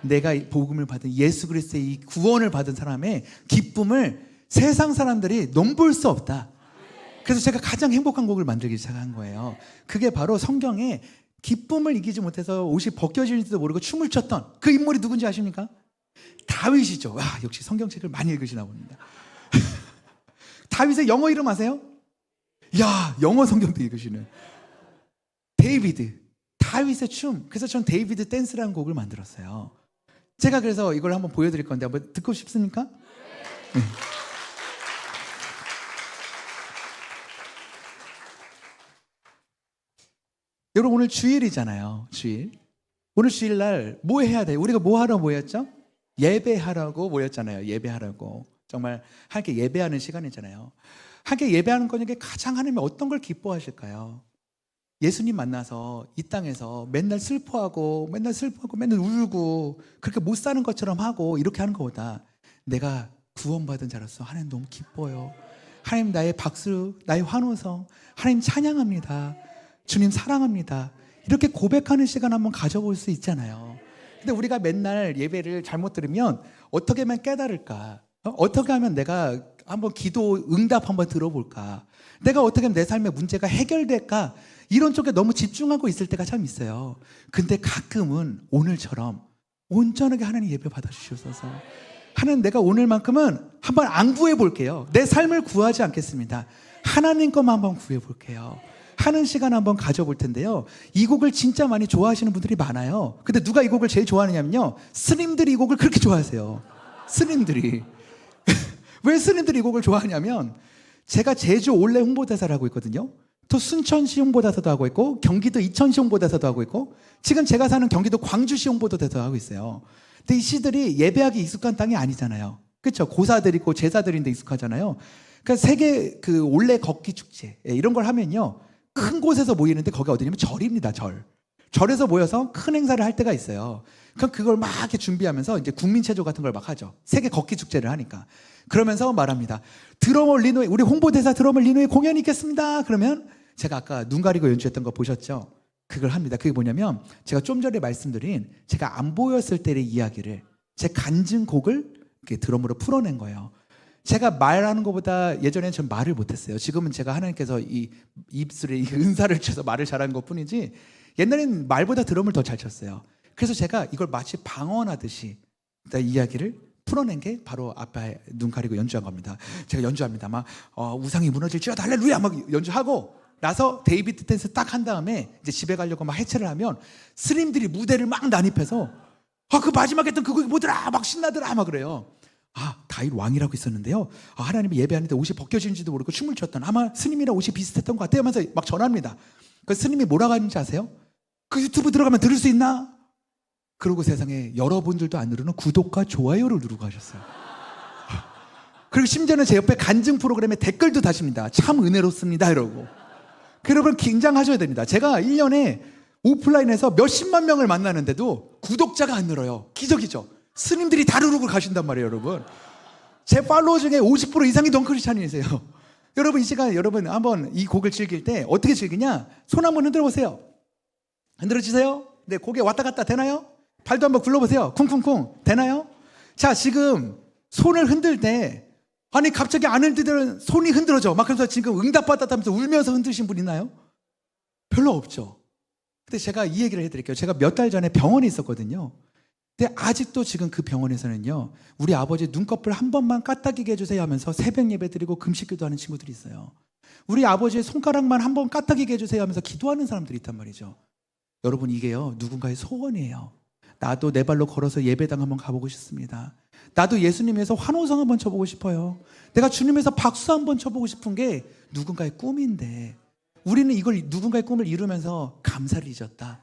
내가 복음을 받은 예수 그리스도의 이 구원을 받은 사람의 기쁨을 세상 사람들이 넘볼 수 없다. 그래서 제가 가장 행복한 곡을 만들기 시작한 거예요. 그게 바로 성경에 기쁨을 이기지 못해서 옷이 벗겨지는지도 모르고 춤을 췄던 그 인물이 누군지 아십니까? 다윗이죠. 역시 성경책을 많이 읽으시나 봅니다. 다윗의 영어 이름 아세요? 영어 성경도 읽으시는 데이비드. 다윗의 춤. 그래서 전 데이비드 댄스라는 곡을 만들었어요. 제가 그래서 이걸 한번 보여드릴 건데 한번 듣고 싶습니까? 네. 여러분 오늘 주일이잖아요. 주일. 오늘 주일날 뭐 해야 돼요? 우리가 뭐 하러 모였죠? 예배하라고 모였잖아요. 예배하라고. 정말 함께 예배하는 시간이잖아요. 함께 예배하는 거니까 가장 하나님이 어떤 걸 기뻐하실까요? 예수님 만나서 이 땅에서 맨날 슬퍼하고 맨날 울고 그렇게 못 사는 것처럼 하고 이렇게 하는 것보다 내가 구원받은 자로서 하나님 너무 기뻐요. 하나님 나의 박수, 나의 환호성, 하나님 찬양합니다. 주님 사랑합니다. 이렇게 고백하는 시간 한번 가져볼 수 있잖아요. 근데 우리가 맨날 예배를 잘못 들으면 어떻게 하면 깨달을까? 어떻게 하면 내가 한번 기도 응답 한번 들어볼까? 내가 어떻게 하면 내 삶의 문제가 해결될까? 이런 쪽에 너무 집중하고 있을 때가 참 있어요. 근데 가끔은 오늘처럼 온전하게 하나님 예배 받아주셔서 하나님 내가 오늘만큼은 한번 안 구해볼게요. 내 삶을 구하지 않겠습니다. 하나님 것만 한번 구해볼게요. 하는 시간 한번 가져볼 텐데요. 이 곡을 진짜 많이 좋아하시는 분들이 많아요. 근데 누가 이 곡을 제일 좋아하느냐면요. 스님들이 이 곡을 그렇게 좋아하세요. 스님들이. 왜 스님들이 이 곡을 좋아하냐면 제가 제주 올레 홍보대사를 하고 있거든요. 또 순천시 홍보대사도 하고 있고 경기도 이천시 홍보대사도 하고 있고 지금 제가 사는 경기도 광주시 홍보대사도 하고 있어요. 근데 이 시들이 예배하기 익숙한 땅이 아니잖아요. 그렇죠? 고사들 있고 제사들인데 익숙하잖아요. 그러니까 세계 그 올레 걷기 축제 이런 걸 하면요. 큰 곳에서 모이는데 거기 어디냐면 절입니다. 절에서 모여서 큰 행사를 할 때가 있어요. 그럼 그걸 막 이렇게 준비하면서 이제 국민체조 같은 걸 막 하죠. 세계 걷기 축제를 하니까. 그러면서 말합니다. 드러머 리노의 우리 홍보대사 드러머 리노의 공연이 있겠습니다. 그러면 제가 아까 눈 가리고 연주했던 거 보셨죠? 그걸 합니다. 그게 뭐냐면 제가 좀 전에 말씀드린 제가 안 보였을 때의 이야기를 제 간증곡을 이렇게 드럼으로 풀어낸 거예요. 제가 말하는 것보다 예전에는 전 말을 못했어요. 지금은 제가 하나님께서 이 입술에 이 은사를 주셔서 말을 잘하는 것 뿐이지 옛날에는 말보다 드럼을 더 잘 쳤어요. 그래서 제가 이걸 마치 방언하듯이 이야기를 풀어낸 게 바로 앞에 눈 가리고 연주한 겁니다. 제가 연주합니다. 막 우상이 무너질지어다 할렐루야 막 연주하고 나서 데이비드 댄스 딱 한 다음에 이제 집에 가려고 막 해체를 하면 스님들이 무대를 막 난입해서 그 마지막에 했던 그거 뭐더라 막 신나더라 막 그래요. 다윗 왕이라고 있었는데요. 하나님이 예배하는데 옷이 벗겨지는지도 모르고 춤을 췄던 아마 스님이랑 옷이 비슷했던 것 같아요 하면서 막 전합니다. 그 스님이 뭐라고 하는지 아세요? 그 유튜브 들어가면 들을 수 있나? 그리고 세상에 여러분들도 안 누르는 구독과 좋아요를 누르고 하셨어요. 그리고 심지어는 제 옆에 간증 프로그램에 댓글도 다십니다. 참 은혜롭습니다 이러고. 여러분 긴장하셔야 됩니다. 제가 1년에 오프라인에서 몇십만 명을 만나는데도 구독자가 안 늘어요. 기적이죠. 스님들이 다 누르고 가신단 말이에요, 여러분. 제 팔로워 중에 50% 이상이 넌크리스찬이세요. 여러분 이 시간 여러분 한번 이 곡을 즐길 때 어떻게 즐기냐? 손 한번 흔들어 보세요. 흔들어 주세요. 네, 고개 왔다 갔다 되나요? 발도 한번 굴러보세요. 쿵쿵쿵 되나요? 자, 지금 손을 흔들 때 아니 갑자기 안 흔들면 손이 흔들어져. 막 그래서 지금 응답받았다면서 울면서 흔드신 분 있나요? 별로 없죠. 근데 제가 이 얘기를 해드릴게요. 제가 몇 달 전에 병원에 있었거든요. 근데 아직도 지금 그 병원에서는요. 우리 아버지 눈꺼풀 한 번만 까딱이게 해주세요 하면서 새벽 예배 드리고 금식기도 하는 친구들이 있어요. 우리 아버지의 손가락만 한 번 까딱이게 해주세요 하면서 기도하는 사람들이 있단 말이죠. 여러분 이게요. 누군가의 소원이에요. 나도 내 발로 걸어서 예배당 한번 가보고 싶습니다. 나도 예수님에서 환호성 한번 쳐보고 싶어요. 내가 주님에서 박수 한번 쳐보고 싶은 게 누군가의 꿈인데 우리는 이걸 누군가의 꿈을 이루면서 감사를 잊었다.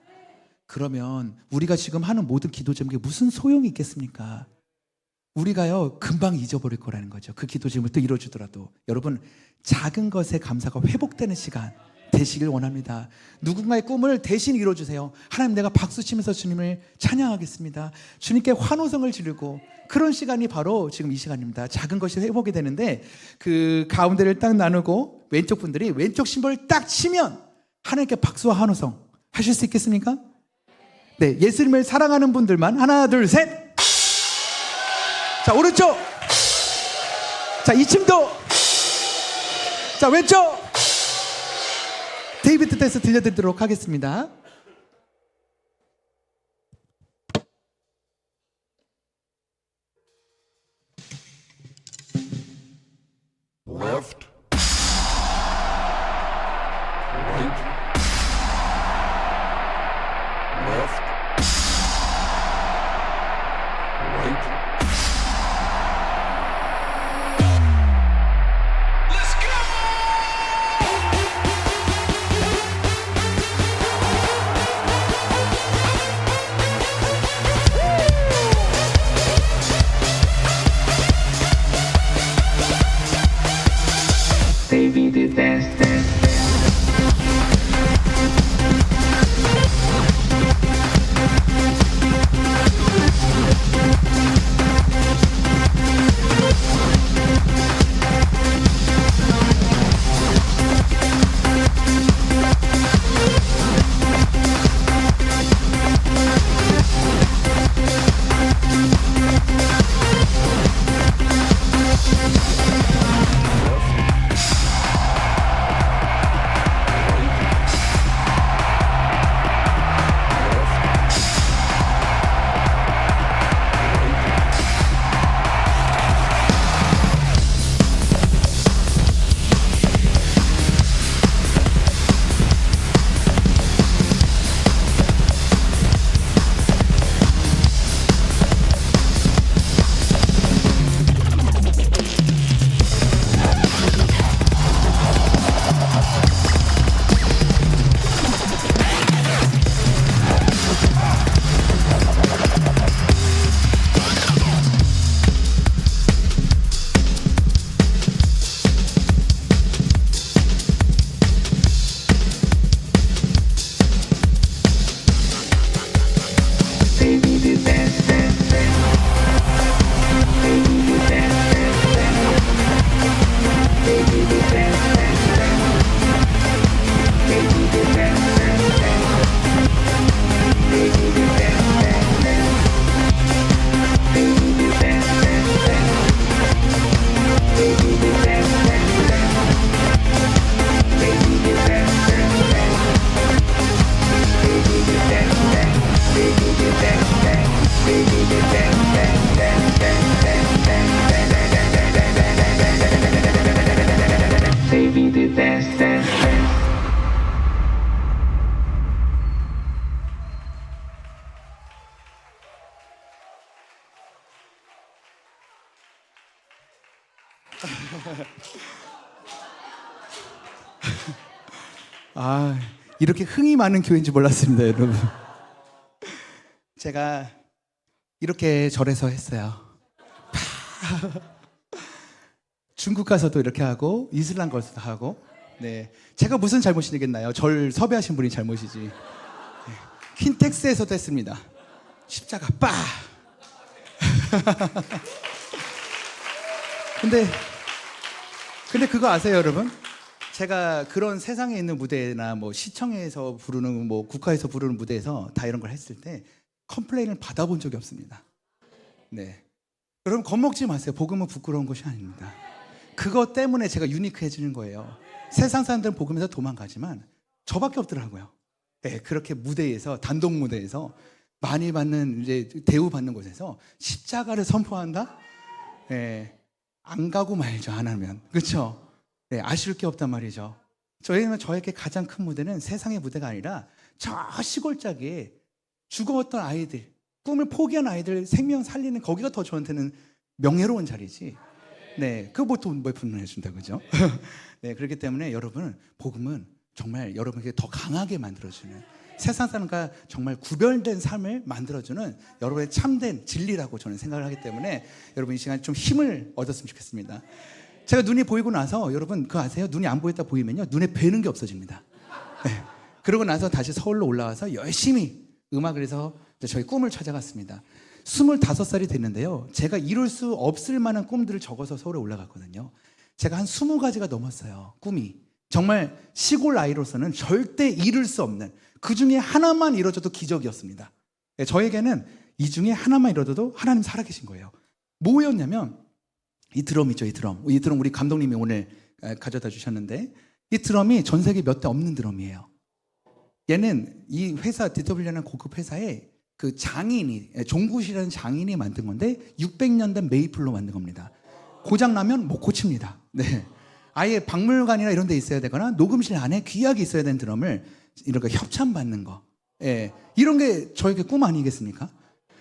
그러면 우리가 지금 하는 모든 기도 제목에 무슨 소용이 있겠습니까? 우리가요 금방 잊어버릴 거라는 거죠. 그 기도 제목을 또 이뤄주더라도 여러분 작은 것에 감사가 회복되는 시간 되시길 원합니다. 누군가의 꿈을 대신 이뤄주세요. 하나님 내가 박수치면서 주님을 찬양하겠습니다. 주님께 환호성을 지르고 그런 시간이 바로 지금 이 시간입니다. 작은 것이 회복이 되는데 그 가운데를 딱 나누고 왼쪽 분들이 왼쪽 심벌을 딱 치면 하나님께 박수와 환호성 하실 수 있겠습니까? 네, 예수님을 사랑하는 분들만 하나 둘 셋. 자 오른쪽. 자 이층도. 자 왼쪽. 데이비드 댄스 들려드리도록 하겠습니다. 아, 이렇게 흥이 많은 교회인지 몰랐습니다, 여러분. 제가 이렇게 절에서 했어요. 중국 가서도 이렇게 하고 이슬람 가서도 하고. 네, 제가 무슨 잘못이겠나요? 절 섭외하신 분이 잘못이지. 네. 킨텍스에서도 했습니다. 십자가 빠. 근데 그거 아세요, 여러분? 제가 그런 세상에 있는 무대나 뭐 시청에서 부르는 뭐 국가에서 부르는 무대에서 다 이런 걸 했을 때 컴플레인을 받아본 적이 없습니다. 네, 여러분 겁먹지 마세요. 복음은 부끄러운 것이 아닙니다. 그것 때문에 제가 유니크해지는 거예요. 세상 사람들은 복음에서 도망가지만 저밖에 없더라고요. 네, 그렇게 무대에서 단독 무대에서 많이 받는 이제 대우받는 곳에서 십자가를 선포한다. 네, 안 가고 말죠. 안 하면 그렇죠. 네, 아쉬울 게 없단 말이죠. 저에게 가장 큰 무대는 세상의 무대가 아니라 저 시골짜기에 죽어왔던 아이들, 꿈을 포기한 아이들 생명 살리는 거기가 더 저한테는 명예로운 자리지. 네, 그거 보통 몇 분을 해준다 그죠? 네, 그렇기 때문에 여러분 복음은 정말 여러분에게 더 강하게 만들어주는, 세상 사람과 정말 구별된 삶을 만들어주는 여러분의 참된 진리라고 저는 생각을 하기 때문에 여러분 이 시간에 좀 힘을 얻었으면 좋겠습니다. 제가 눈이 보이고 나서 여러분 그거 아세요? 눈이 안 보였다 보이면요 눈에 뵈는 게 없어집니다. 네. 그러고 나서 다시 서울로 올라와서 열심히 음악을 해서 저희 꿈을 찾아갔습니다. 25살이 됐는데요, 제가 이룰 수 없을 만한 꿈들을 적어서 서울에 올라갔거든요. 제가 한 20가지가 넘었어요. 꿈이 정말 시골 아이로서는 절대 이룰 수 없는, 그 중에 하나만 이루어져도 기적이었습니다. 네, 저에게는 이 중에 하나만 이루어져도 하나님 살아계신 거예요. 뭐였냐면 이 드럼이죠. 이 드럼 우리 감독님이 오늘 가져다 주셨는데, 이 드럼이 전 세계 몇 대 없는 드럼이에요. 얘는 이 회사 DW라는 고급 회사에 그 장인이, 종굿이라는 장인이 만든 건데 600년 된 메이플로 만든 겁니다. 고장 나면 못 고칩니다. 네, 아예 박물관이나 이런 데 있어야 되거나 녹음실 안에 귀하게 있어야 되는 드럼을 이렇게 협찬받는 거. 예, 이런 게 저에게 꿈 아니겠습니까?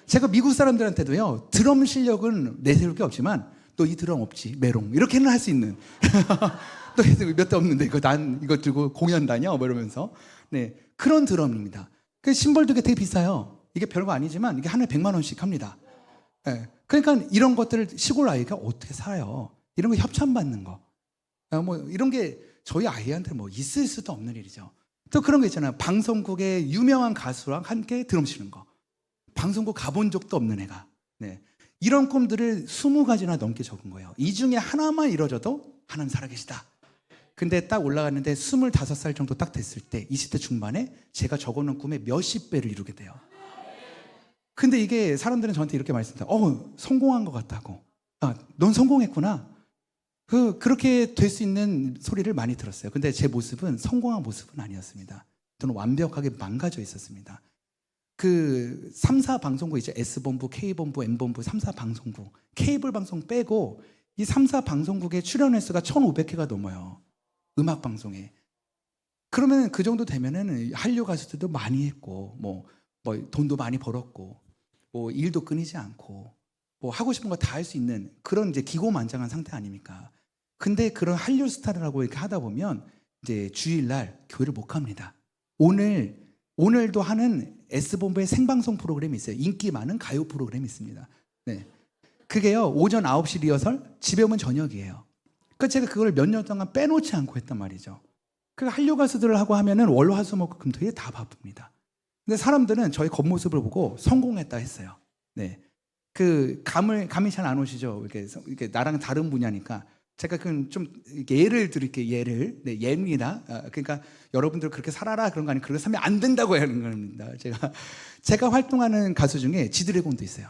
제가 미국 사람들한테도요, 드럼 실력은 내세울 게 없지만 너 이 드럼 없지 메롱 이렇게는 할 수 있는 또 몇 대 없는데 이거 들고 공연 다녀 뭐 이러면서. 네, 그런 드럼입니다. 그 심벌도 되게 비싸요. 이게 별거 아니지만 이게 하나에 100만 원씩 합니다. 네, 그러니까 이런 것들을 시골 아이가 어떻게 살아요? 이런 거 협찬받는 거, 뭐 이런 게 저희 아이한테 뭐 있을 수도 없는 일이죠. 또 그런 거 있잖아요. 방송국의 유명한 가수랑 함께 드럼 치는 거. 방송국 가본 적도 없는 애가. 네, 이런 꿈들을 20가지나 넘게 적은 거예요. 이 중에 하나만 이루어져도 하나님 살아계시다. 근데 딱 올라갔는데 25살 정도 딱 됐을 때 20대 중반에 제가 적어놓은 꿈의 몇십 배를 이루게 돼요. 근데 이게 사람들은 저한테 이렇게 말씀해요. 성공한 것 같다고. 넌 성공했구나. 그렇게 될 수 있는 소리를 많이 들었어요. 근데 제 모습은 성공한 모습은 아니었습니다. 저는 완벽하게 망가져 있었습니다. 그 3사 방송국 이제 S본부, K본부, M본부 3사 방송국, 케이블 방송 빼고 이 3사 방송국의 출연 횟수가 1,500회가 넘어요. 음악 방송에. 그러면 그 정도 되면은 한류 가수들도 많이 했고 뭐 돈도 많이 벌었고 뭐 일도 끊이지 않고 뭐 하고 싶은 거 다 할 수 있는 그런 이제 기고만장한 상태 아닙니까? 근데 그런 한류 스타라고 이렇게 하다 보면 이제 주일날 교회를 못 갑니다. 오늘도 하는 S본부의 생방송 프로그램이 있어요. 인기 많은 가요 프로그램이 있습니다. 네, 그게요 오전 9시 리허설, 집에 오면 저녁이에요. 그러니까 제가 그걸 몇 년 동안 빼놓지 않고 했단 말이죠. 그 한류 가수들을 하고 하면은 월, 화, 수, 목, 금, 토일에 다 바쁩니다. 근데 사람들은 저의 겉모습을 보고 성공했다 했어요. 네, 그 감이 잘 안 오시죠? 이렇게 나랑 다른 분야니까 제가 좀 예를 드릴게요. 예를. 네, 예입니다. 그러니까 여러분들 그렇게 살아라 그런 거 아니고 그렇게 살면 안 된다고 하는 겁니다. 제가 활동하는 가수 중에 지드래곤도 있어요.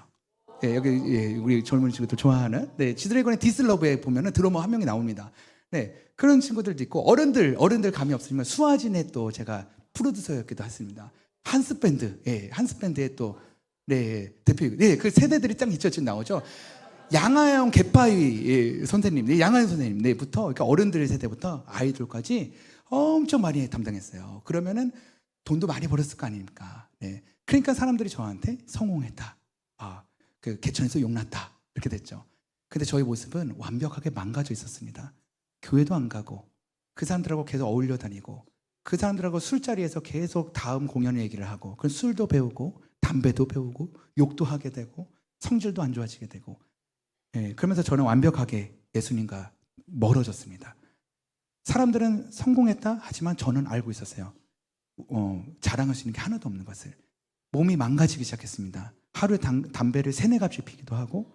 예, 여기 우리 젊은 친구들 좋아하는 지드래곤의 디스러브에 보면은 드러머 한 명이 나옵니다. 네, 그런 친구들도 있고 어른들 감이 없으면 수아진의 또 제가 프로듀서였기도 했습니다. 한스 밴드의 또 대표, 그 세대들이 딱 지금 나오죠. 양하영 갯바위 선생님, 양하영 선생님부터 그러니까 어른들 세대부터 아이돌까지 엄청 많이 담당했어요. 그러면은 돈도 많이 벌었을 거 아닙니까? 네, 그러니까 사람들이 저한테 성공했다. 그 개천에서 용났다 이렇게 됐죠. 근데 저희 모습은 완벽하게 망가져 있었습니다. 교회도 안 가고 그 사람들하고 계속 어울려 다니고 그 사람들하고 술자리에서 계속 다음 공연 얘기를 하고 그 술도 배우고 담배도 배우고 욕도 하게 되고 성질도 안 좋아지게 되고 그러면서 저는 완벽하게 예수님과 멀어졌습니다. 사람들은 성공했다 하지만 저는 알고 있었어요. 자랑할 수 있는 게 하나도 없는 것을. 몸이 망가지기 시작했습니다. 하루에 담배를 3-4갑씩 피기도 하고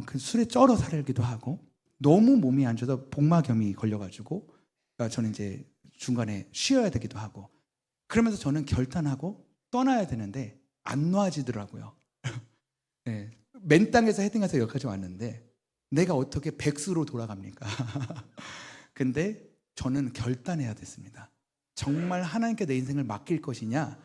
그 술에 쩔어 살기도 하고 너무 몸이 안 좋아서 복막염이 걸려가지고 저는 이제 중간에 쉬어야 되기도 하고 그러면서 저는 결단하고 떠나야 되는데 안 놔지더라고요. 네, 맨 땅에서 헤딩해서 여기까지 왔는데 내가 어떻게 백수로 돌아갑니까? 근데 저는 결단해야 됐습니다. 정말 하나님께 내 인생을 맡길 것이냐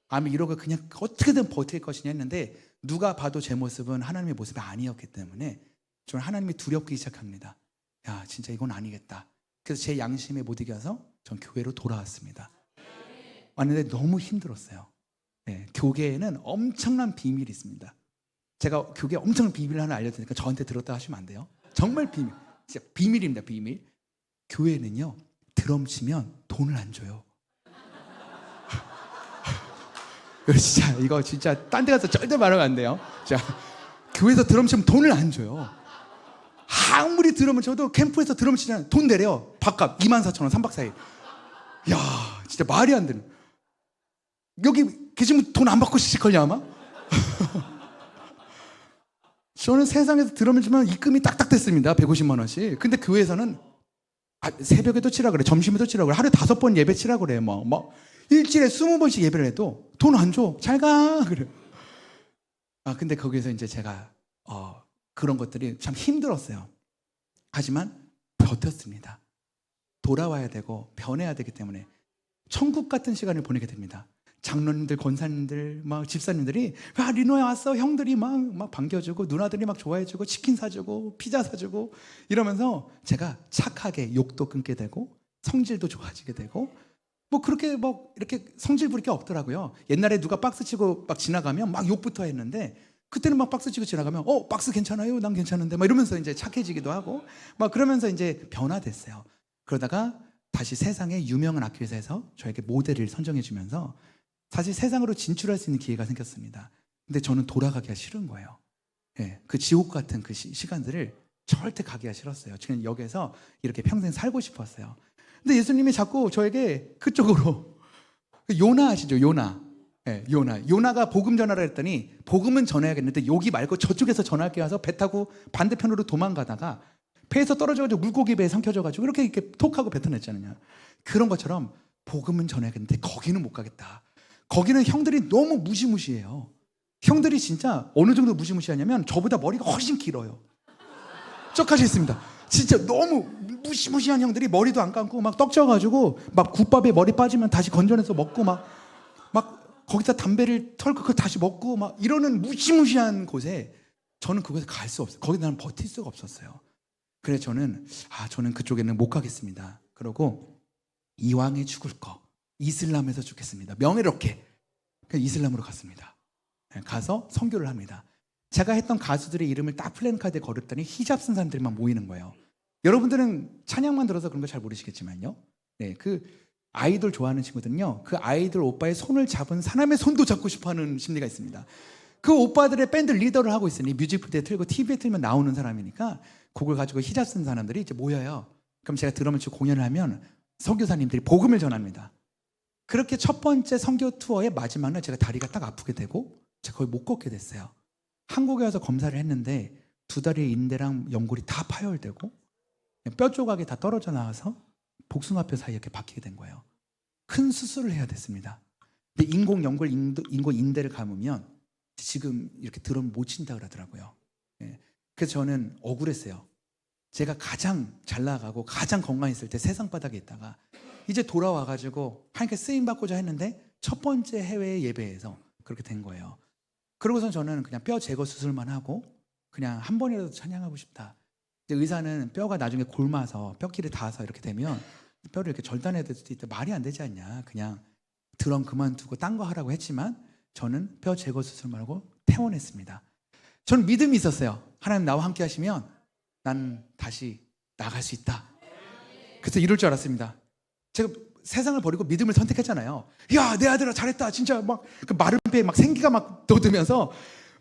아니면 이러고 그냥 어떻게든 버틸 것이냐 했는데 누가 봐도 제 모습은 하나님의 모습이 아니었기 때문에 저는 하나님이 두렵기 시작합니다. 야, 진짜 이건 아니겠다. 그래서 제 양심에 못 이겨서 전 교회로 돌아왔습니다. 왔는데 너무 힘들었어요. 네, 교계에는 엄청난 비밀이 있습니다. 제가 교계 엄청난 비밀 하나 알려드리니까 저한테 들었다 하시면 안 돼요. 정말 비밀, 진짜 비밀입니다. 비밀. 교회는요 드럼 치면 돈을 안 줘요. 진짜 이거 진짜 딴 데 가서 절대 말하면 안 돼요. 자, 교회에서 드럼 치면 돈을 안 줘요. 아무리 드럼을 쳐도 캠프에서 드럼 치잖아요. 돈 내래요. 밥값 24,000원 3박 4일. 야, 진짜 말이 안 되는. 여기 계시면 돈 안 받고 시식걸냐 아마? 저는 세상에서 드럼을 치면 입금이 딱딱 됐습니다. 150만 원씩. 근데 교회에서는 새벽에도 치라 그래. 점심에도 치라 그래. 하루에 5번 예배 치라 그래. 뭐 일주일에 20번씩 예배를 해도 돈 안 줘. 잘 가. 그래. 근데 거기서 이제 제가 그런 것들이 참 힘들었어요. 하지만 버텼습니다. 돌아와야 되고 변해야 되기 때문에 천국 같은 시간을 보내게 됩니다. 장로님들, 권사님들, 막 집사님들이 리노야 왔어. 형들이 막 반겨주고 누나들이 막 좋아해주고 치킨 사주고 피자 사주고 이러면서 제가 착하게 욕도 끊게 되고 성질도 좋아지게 되고 뭐 그렇게 뭐 이렇게 성질 부릴 게 없더라고요. 옛날에 누가 박스 치고 막 지나가면 막 욕부터 했는데 그때는 막 박스 치고 지나가면 박스 괜찮아요? 난 괜찮은데 막 이러면서 이제 착해지기도 하고 막 그러면서 이제 변화됐어요. 그러다가 다시 세상의 유명한 악기회사에서 저에게 모델을 선정해 주면서 사실 세상으로 진출할 수 있는 기회가 생겼습니다. 근데 저는 돌아가기가 싫은 거예요. 그 지옥 같은 그 시간들을 절대 가기가 싫었어요. 지금 여기에서 이렇게 평생 살고 싶었어요. 근데 예수님이 자꾸 저에게 그쪽으로 요나 아시죠? 요나. 요나가 복음 전하라 했더니 복음은 전해야겠는데 여기 말고 저쪽에서 전할게 해서 배 타고 반대편으로 도망가다가 배에서 떨어져가지고 물고기 배에 삼켜져가지고 이렇게 톡하고 뱉어냈잖아요. 그런 것처럼 복음은 전해야겠는데 거기는 못 가겠다. 거기는 형들이 너무 무시무시해요. 형들이 진짜 어느 정도 무시무시하냐면 저보다 머리가 훨씬 길어요. 저까지 있습니다. 진짜 너무 무시무시한 형들이 머리도 안 감고 막 떡져가지고 막 국밥에 머리 빠지면 다시 건져내서 먹고 막 거기다 담배를 털고 그걸 다시 먹고 막 이러는 무시무시한 곳에 저는 그곳에 갈 수 없어요. 거기 나는 버틸 수가 없었어요. 그래서 저는 그쪽에는 못 가겠습니다. 그러고 이왕에 죽을 거 이슬람에서 죽겠습니다. 명예롭게. 그래서 이슬람으로 갔습니다. 가서 선교를 합니다. 제가 했던 가수들의 이름을 딱 플랜카드에 걸었더니 히잡 쓴 사람들만 모이는 거예요. 여러분들은 찬양만 들어서 그런 거 잘 모르시겠지만요. 그 아이돌 좋아하는 친구들은요. 그 아이돌 오빠의 손을 잡은 사람의 손도 잡고 싶어하는 심리가 있습니다. 그 오빠들의 밴드 리더를 하고 있으니 뮤직비디오에 틀고 TV에 틀면 나오는 사람이니까 그걸 가지고 히잡 쓴 사람들이 이제 모여요. 그럼 제가 드럼을 치고 공연을 하면 선교사님들이 복음을 전합니다. 그렇게 첫 번째 선교 투어의 마지막 날 제가 다리가 딱 아프게 되고 제가 거의 못 걷게 됐어요. 한국에 와서 검사를 했는데 2다리의 인대랑 연골이 다 파열되고 뼈 조각이 다 떨어져 나와서 복숭아뼈 사이에 이렇게 박히게 된 거예요. 큰 수술을 해야 됐습니다. 근데 인공 연골, 인공 인대를 감으면 지금 이렇게 드럼 못 친다 그러더라고요. 그래서 저는 억울했어요. 제가 가장 잘 나가고 가장 건강했을 때 세상 바닥에 있다가 이제 돌아와가지고 하나님께 쓰임받고자 했는데 첫 번째 해외 예배에서 그렇게 된 거예요. 그러고선 저는 그냥 뼈 제거 수술만 하고 그냥 한 번이라도 찬양하고 싶다. 이제 의사는 뼈가 나중에 골마서 뼈끼리 닿아서 이렇게 되면 뼈를 이렇게 절단해야 될 수도 있다. 말이 안 되지 않냐. 그냥 드럼 그만두고 딴 거 하라고 했지만 저는 뼈 제거 수술 말고 퇴원했습니다. 저는 믿음이 있었어요. 하나님 나와 함께 하시면 난 다시 나갈 수 있다. 그래서 이럴 줄 알았습니다. 제가 세상을 버리고 믿음을 선택했잖아요. 야, 내 아들아 잘했다. 진짜 막 그 마른 배에 막 생기가 막 돋으면서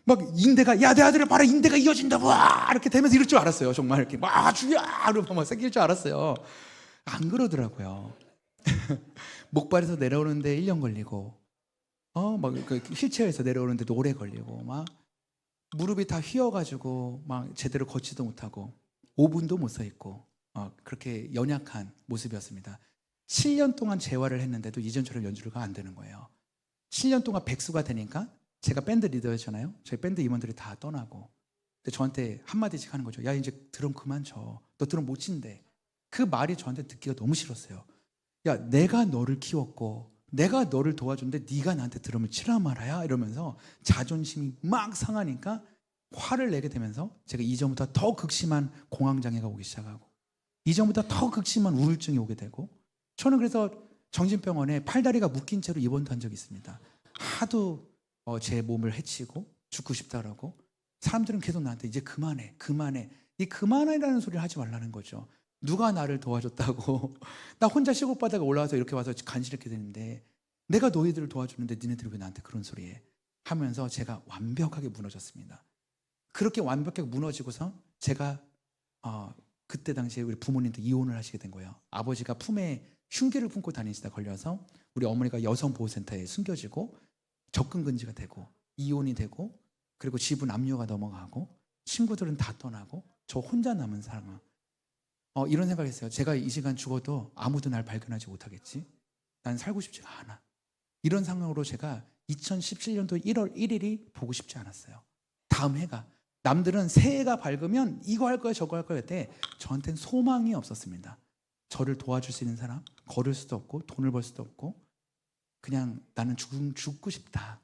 막 인대가, 야, 내 아들아 봐라, 인대가 이어진다. 와, 이렇게 되면서 이럴 줄 알았어요. 정말 이렇게 막 주야 이러고 막 생길 줄 알았어요. 안 그러더라고요. 목발에서 내려오는데 1년 걸리고, 막 그 휠체어에서 내려오는데도 오래 걸리고, 막 무릎이 다 휘어가지고 막 제대로 걷지도 못하고 5분도 못 서 있고, 그렇게 연약한 모습이었습니다. 7년 동안 재활을 했는데도 이전처럼 연주가 안 되는 거예요. 7년 동안 백수가 되니까 제가 밴드 리더였잖아요. 저희 밴드 임원들이 다 떠나고, 근데 저한테 한마디씩 하는 거죠. 야, 이제 드럼 그만 쳐. 너 드럼 못 친대. 그 말이 저한테 듣기가 너무 싫었어요. 야, 내가 너를 키웠고 내가 너를 도와줬는데 네가 나한테 드럼을 치라 말아야, 이러면서 자존심이 막 상하니까 화를 내게 되면서 제가 이전보다 더 극심한 공황장애가 오기 시작하고, 이전보다 더 극심한 우울증이 오게 되고, 저는 그래서 정신병원에 팔다리가 묶인 채로 입원도 한 적이 있습니다. 하도 제 몸을 해치고 죽고 싶다라고 사람들은 계속 나한테 이제 그만해, 그만해. 이 그만해라는 소리를 하지 말라는 거죠. 누가 나를 도와줬다고. 나 혼자 시골 바다가 올라와서 이렇게 와서 간신히 되는데, 내가 너희들을 도와주는데 니네들이 왜 나한테 그런 소리 해? 하면서 제가 완벽하게 무너졌습니다. 그렇게 완벽하게 무너지고서 제가 그때 당시에 우리 부모님도 이혼을 하시게 된 거예요. 아버지가 품에 흉기를 품고 다니시다 걸려서 우리 어머니가 여성보호센터에 숨겨지고 접근금지가 되고 이혼이 되고, 그리고 집은 압류가 넘어가고 친구들은 다 떠나고 저 혼자 남은 상황. 이런 생각했어요. 제가 이 시간 죽어도 아무도 날 발견하지 못하겠지. 난 살고 싶지가 않아. 이런 상황으로 제가 2017년도 1월 1일이 보고 싶지 않았어요. 다음 해가, 남들은 새해가 밝으면 이거 할 거야 저거 할 거야 했대. 저한테는 소망이 없었습니다. 저를 도와줄 수 있는 사람, 걸을 수도 없고 돈을 벌 수도 없고, 그냥 나는 죽고 싶다.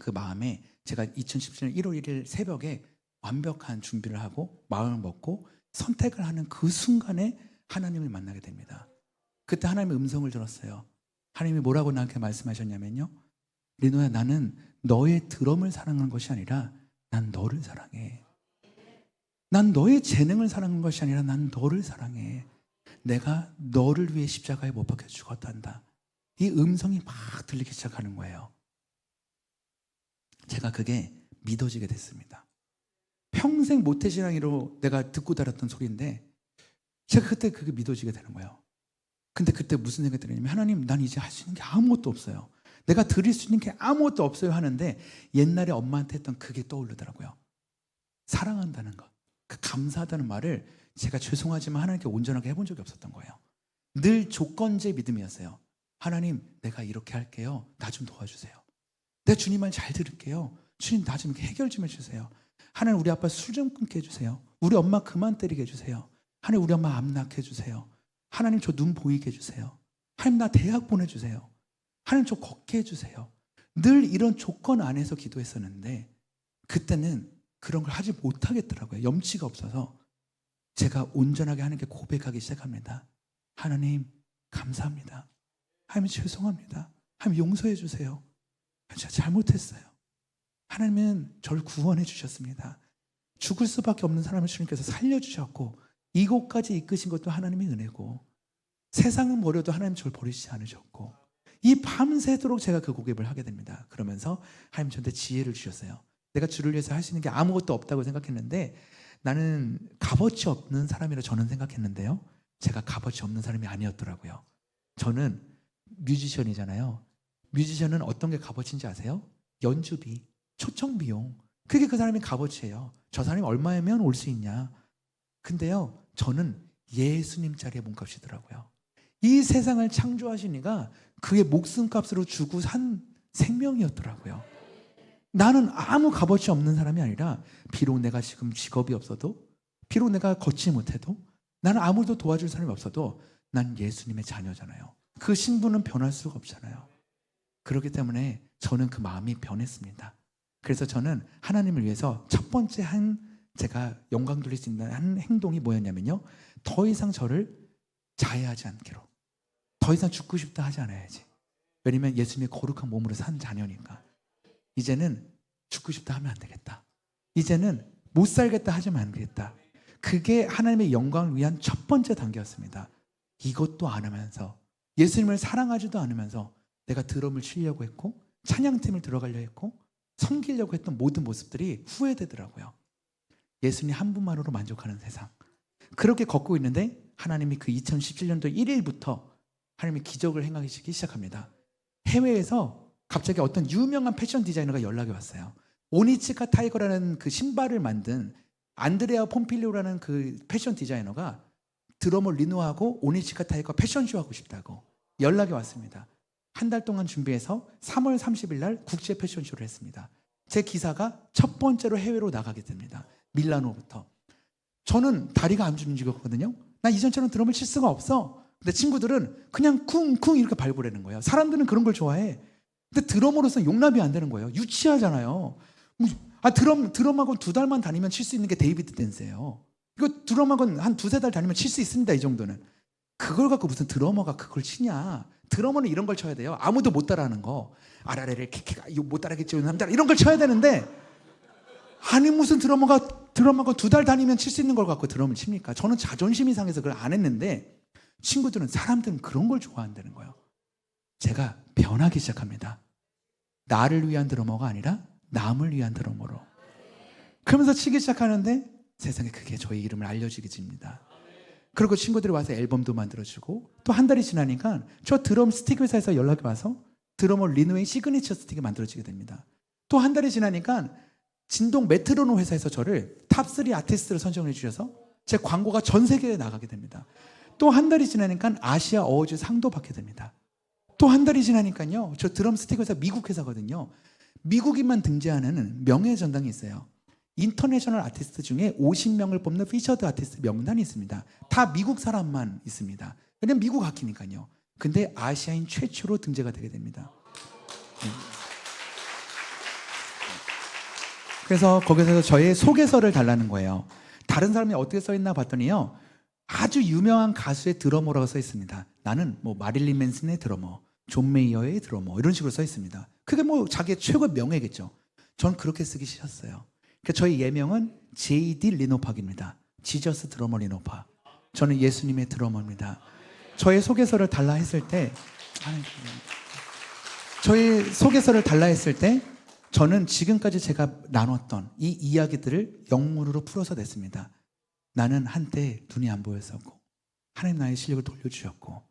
그 마음에 제가 2017년 1월 1일 새벽에 완벽한 준비를 하고 마음을 먹고 선택을 하는 그 순간에 하나님을 만나게 됩니다. 그때 하나님의 음성을 들었어요. 하나님이 뭐라고 나한테 말씀하셨냐면요, 리노야, 나는 너의 드럼을 사랑한 것이 아니라 난 너를 사랑해. 난 너의 재능을 사랑한 것이 아니라 난 너를 사랑해. 내가 너를 위해 십자가에 못 박혀 죽었단다. 이 음성이 막 들리기 시작하는 거예요. 제가 그게 믿어지게 됐습니다. 평생 모태신앙이로 내가 듣고 달았던 소리인데 제가 그때 그게 믿어지게 되는 거예요. 근데 그때 무슨 생각이 들었냐면, 하나님, 난 이제 할 수 있는 게 아무것도 없어요. 내가 드릴 수 있는 게 아무것도 없어요 하는데, 옛날에 엄마한테 했던 그게 떠오르더라고요. 사랑한다는 것, 그 감사하다는 말을 제가 죄송하지만 하나님께 온전하게 해본 적이 없었던 거예요. 늘 조건제 믿음이었어요. 하나님, 내가 이렇게 할게요. 나 좀 도와주세요. 내가 주님 말 잘 들을게요. 주님, 나 좀 해결 좀 해주세요. 하나님, 우리 아빠 술 좀 끊게 해주세요. 우리 엄마 그만 때리게 해주세요. 하나님, 우리 엄마 암 낫게 해주세요. 하나님, 저 눈 보이게 해주세요. 하나님, 나 대학 보내주세요. 하나님, 저 걷게 해주세요. 늘 이런 조건 안에서 기도했었는데 그때는 그런 걸 하지 못하겠더라고요. 염치가 없어서. 제가 온전하게 하나님께 고백하기 시작합니다. 하나님, 감사합니다. 하나님, 죄송합니다. 하나님, 용서해 주세요. 제가 잘못했어요. 하나님은 저를 구원해 주셨습니다. 죽을 수밖에 없는 사람을 주님께서 살려주셨고, 이곳까지 이끄신 것도 하나님의 은혜고, 세상은 버려도 하나님 저를 버리시지 않으셨고, 이 밤새도록 제가 그 고백을 하게 됩니다. 그러면서 하나님 저한테 지혜를 주셨어요. 내가 주를 위해서 할 수 있는 게 아무것도 없다고 생각했는데, 나는 값어치 없는 사람이라 저는 생각했는데요, 제가 값어치 없는 사람이 아니었더라고요. 저는 뮤지션이잖아요. 뮤지션은 어떤 게 값어치인지 아세요? 연주비, 초청 비용, 그게 그 사람의 값어치예요. 저 사람이 얼마면 올 수 있냐. 근데요, 저는 예수님 자리에 몸값이더라고요. 이 세상을 창조하신 이가 그의 목숨값으로 주고 산 생명이었더라고요. 나는 아무 값어치 없는 사람이 아니라, 비록 내가 지금 직업이 없어도, 비록 내가 걷지 못해도, 나는 아무도 도와줄 사람이 없어도 난 예수님의 자녀잖아요. 그 신분은 변할 수가 없잖아요. 그렇기 때문에 저는 그 마음이 변했습니다. 그래서 저는 하나님을 위해서 첫 번째 제가 영광 돌릴 수 있는 한 행동이 뭐였냐면요, 더 이상 저를 자해하지 않기로. 더 이상 죽고 싶다 하지 않아야지. 왜냐면 예수님의 거룩한 몸으로 산 자녀니까. 이제는 죽고 싶다 하면 안 되겠다. 이제는 못 살겠다 하지만 안 되겠다. 그게 하나님의 영광을 위한 첫 번째 단계였습니다. 이것도 안 하면서 예수님을 사랑하지도 않으면서 내가 드럼을 치려고 했고 찬양팀을 들어가려 했고 섬기려고 했던 모든 모습들이 후회되더라고요. 예수님 한 분만으로 만족하는 세상. 그렇게 걷고 있는데 하나님이 그 2017년도 1일부터 하나님이 기적을 행하시기 시작합니다. 해외에서 갑자기 어떤 유명한 패션 디자이너가 연락이 왔어요. 오니치카 타이거라는 그 신발을 만든 안드레아 폼필리오라는 그 패션 디자이너가 드러머 리노하고 오니치카 타이거 패션쇼 하고 싶다고 연락이 왔습니다. 한 달 동안 준비해서 3월 30일 날 국제 패션쇼를 했습니다. 제 기사가 첫 번째로 해외로 나가게 됩니다. 밀라노부터. 저는 다리가 안 움직였거든요. 나 이전처럼 드럼을 칠 수가 없어. 근데 친구들은 그냥 쿵쿵 이렇게 발굴하는 거예요. 사람들은 그런 걸 좋아해. 근데 드러머로서는 용납이 안 되는 거예요. 유치하잖아요. 드럼학원 2달만 다니면 칠 수 있는 게 데이비드 댄스예요. 이거 드럼학원 한 2-3달 다니면 칠 수 있습니다. 이 정도는. 그걸 갖고 무슨 드러머가 그걸 치냐. 드러머는 이런 걸 쳐야 돼요. 아무도 못 따라하는 거. 아라레레 케케가 이거 못 따라하겠죠. 남자 이런 걸 쳐야 되는데 아니 무슨 드럼학원 2달 다니면 칠 수 있는 걸 갖고 드럼을 칩니까? 저는 자존심이 상해서 그걸 안 했는데 사람들은 그런 걸 좋아한다는 거예요. 제가 변하기 시작합니다. 나를 위한 드러머가 아니라 남을 위한 드러머로. 그러면서 치기 시작하는데 세상에 그게 저의 이름을 알려지게 됩니다. 그리고 친구들이 와서 앨범도 만들어주고 또 한 달이 지나니까 저 드럼 스틱 회사에서 연락이 와서 드러머 리노의 시그니처 스틱이 만들어지게 됩니다. 또 한 달이 지나니까 진동 메트로놈 회사에서 저를 탑3 아티스트를 선정해 주셔서 제 광고가 전 세계에 나가게 됩니다. 또 한 달이 지나니까 아시아 어워즈 상도 받게 됩니다. 또 한 달이 지나니까요. 저 드럼 스틱 회사 미국 회사거든요. 미국인만 등재하는 명예 전당이 있어요. 인터내셔널 아티스트 중에 50명을 뽑는 피처드 아티스트 명단이 있습니다. 다 미국 사람만 있습니다. 왜냐면 미국 학기니까요. 근데 아시아인 최초로 등재가 되게 됩니다. 그래서 거기서 저의 소개서를 달라는 거예요. 다른 사람이 어떻게 써 있나 봤더니요. 아주 유명한 가수의 드러머라고 써 있습니다. 나는 뭐 마릴린 맨슨의 드러머, 존 메이어의 드러머 이런 식으로 써 있습니다. 그게 뭐 자기의 최고의 명예겠죠. 전 그렇게 쓰기 싫었어요. 그러니까 저희 예명은 J.D. 리노팍입니다. 지저스 드러머 리노팍. 저는 예수님의 드러머입니다. 저의 소개서를 달라 했을 때 저는 지금까지 제가 나눴던 이 이야기들을 영문으로 풀어서 냈습니다. 나는 한때 눈이 안 보였었고 하나님 나의 실력을 돌려주셨고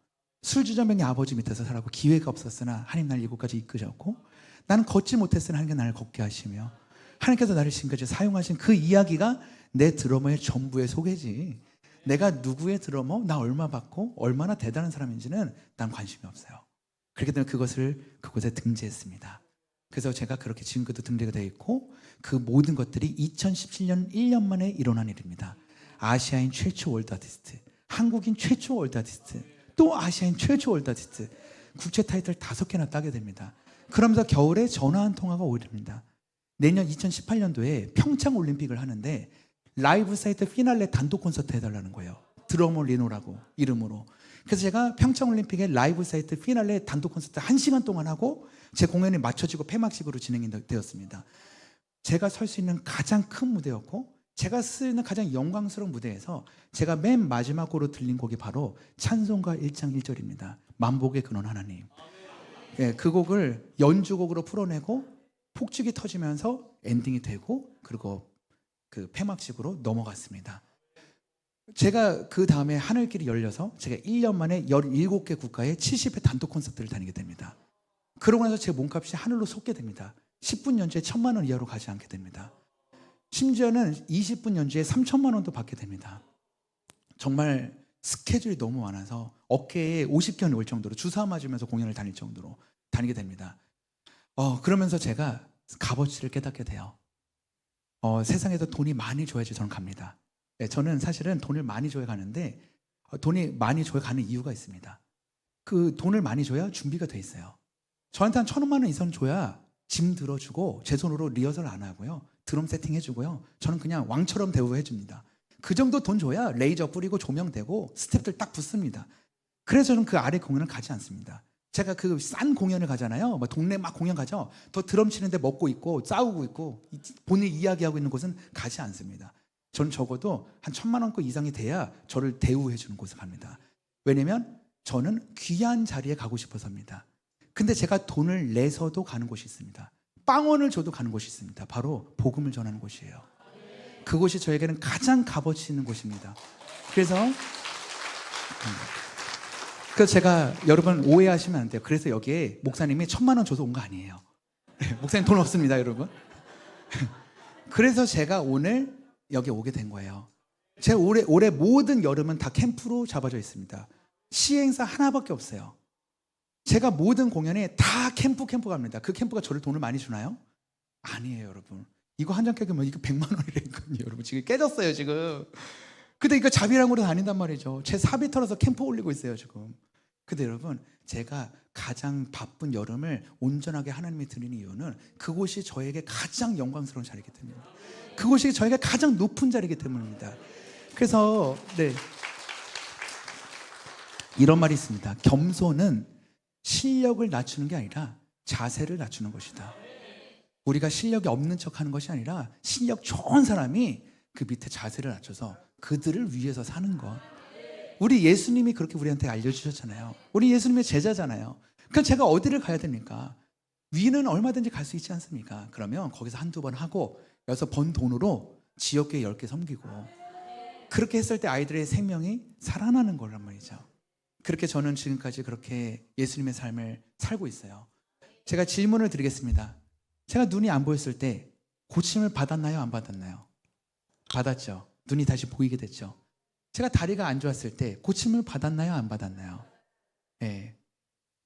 술주정뱅이 아버지 밑에서 살았고 기회가 없었으나 하나님 나를 이곳까지 이끄셨고 나는 걷지 못했으나 하나님께서 나를 걷게 하시며 하나님께서 나를 지금까지 사용하신 그 이야기가 내 드러머의 전부의 소개지. 내가 누구의 드러머, 나 얼마 받고 얼마나 대단한 사람인지는 난 관심이 없어요. 그렇기 때문에 그것을 그곳에 등재했습니다. 그래서 제가 그렇게 지금까지 등재가 되어 있고 그 모든 것들이 2017년 1년 만에 일어난 일입니다. 아시아인 최초 월드 아티스트, 한국인 최초 월드 아티스트, 또 아시아인 최초 월드 아티스트, 국제 타이틀 5개나 따게 됩니다. 그러면서 겨울에 전화 한 통화가 오릅니다. 내년 2018년도에 평창 올림픽을 하는데 라이브 사이트 피날레 단독 콘서트 해달라는 거예요. 드러머 리노라고 이름으로. 그래서 제가 평창 올림픽의 라이브 사이트 피날레 단독 콘서트 1시간 동안 하고 제 공연이 맞춰지고 폐막식으로 진행이 되었습니다. 제가 설 수 있는 가장 큰 무대였고 제가 쓰는 가장 영광스러운 무대에서 제가 맨 마지막으로 들린 곡이 바로 찬송가 1장 1절입니다. 만복의 근원 하나님. 예, 그 곡을 연주곡으로 풀어내고 폭죽이 터지면서 엔딩이 되고 그리고 그 폐막식으로 넘어갔습니다. 제가 그 다음에 하늘길이 열려서 제가 1년 만에 17개 국가에 70회 단독 콘서트를 다니게 됩니다. 그러고 나서 제 몸값이 하늘로 솟게 됩니다. 10분 연주에 1,000만 원 이하로 가지 않게 됩니다. 심지어는 20분 연주에 3,000만 원도 받게 됩니다. 정말 스케줄이 너무 많아서 어깨에 50견이 올 정도로 주사 맞으면서 공연을 다닐 정도로 다니게 됩니다. 그러면서 제가 값어치를 깨닫게 돼요. 세상에서 돈이 많이 줘야지 저는 갑니다. 네, 저는 사실은 돈을 많이 줘야 가는데 돈이 많이 줘야 가는 이유가 있습니다. 그 돈을 많이 줘야 준비가 돼 있어요. 저한테 한 1,000만 원 이상 줘야 짐 들어주고 제 손으로 리허설 안 하고요. 드럼 세팅해주고요. 저는 그냥 왕처럼 대우해줍니다. 그 정도 돈 줘야 레이저 뿌리고 조명 대고 스텝들 딱 붙습니다. 그래서 저는 그 아래 공연을 가지 않습니다. 제가 그 싼 공연을 가잖아요. 뭐 동네 막 공연 가죠. 더 드럼 치는데 먹고 있고 싸우고 있고 본인 이야기하고 있는 곳은 가지 않습니다. 전 적어도 한 1,000만 원권 이상이 돼야 저를 대우해 주는 곳을 갑니다. 왜냐면 저는 귀한 자리에 가고 싶어서입니다. 근데 제가 돈을 내서도 가는 곳이 있습니다. 빵원을 줘도 가는 곳이 있습니다. 바로 복음을 전하는 곳이에요. 그곳이 저에게는 가장 값어치 있는 곳입니다. 그래서 제가 여러분 오해하시면 안 돼요. 그래서 여기에 목사님이 1,000만 원 줘서 온 거 아니에요. 목사님 돈 없습니다, 여러분. 그래서 제가 오늘 여기 오게 된 거예요. 제가 올해 모든 여름은 다 캠프로 잡아져 있습니다. 시행사 하나밖에 없어요. 제가 모든 공연에 다 캠프 갑니다. 그 캠프가 저를 돈을 많이 주나요? 아니에요, 여러분. 이거 한 장 깨면 이거 100만 원이랬거든요, 여러분. 지금 깨졌어요, 지금. 근데 이거 자비랑으로 다닌단 말이죠. 제 사비 털어서 캠프 올리고 있어요, 지금. 근데 여러분, 제가 가장 바쁜 여름을 온전하게 하나님이 드리는 이유는 그곳이 저에게 가장 영광스러운 자리이기 때문입니다. 그곳이 저에게 가장 높은 자리이기 때문입니다. 그래서 이런 말이 있습니다. 겸손은 실력을 낮추는 게 아니라 자세를 낮추는 것이다. 우리가 실력이 없는 척하는 것이 아니라 실력 좋은 사람이 그 밑에 자세를 낮춰서 그들을 위해서 사는 것. 우리 예수님이 그렇게 우리한테 알려주셨잖아요. 우리 예수님의 제자잖아요. 그러니까 제가 어디를 가야 됩니까? 위는 얼마든지 갈 수 있지 않습니까? 그러면 거기서 한두 번 하고 여기서 번 돈으로 지역교회 10개 섬기고 그렇게 했을 때 아이들의 생명이 살아나는 거란 말이죠. 그렇게 저는 지금까지 그렇게 예수님의 삶을 살고 있어요. 제가 질문을 드리겠습니다. 제가 눈이 안 보였을 때 고침을 받았나요? 안 받았나요? 받았죠. 눈이 다시 보이게 됐죠. 제가 다리가 안 좋았을 때 고침을 받았나요? 안 받았나요? 네.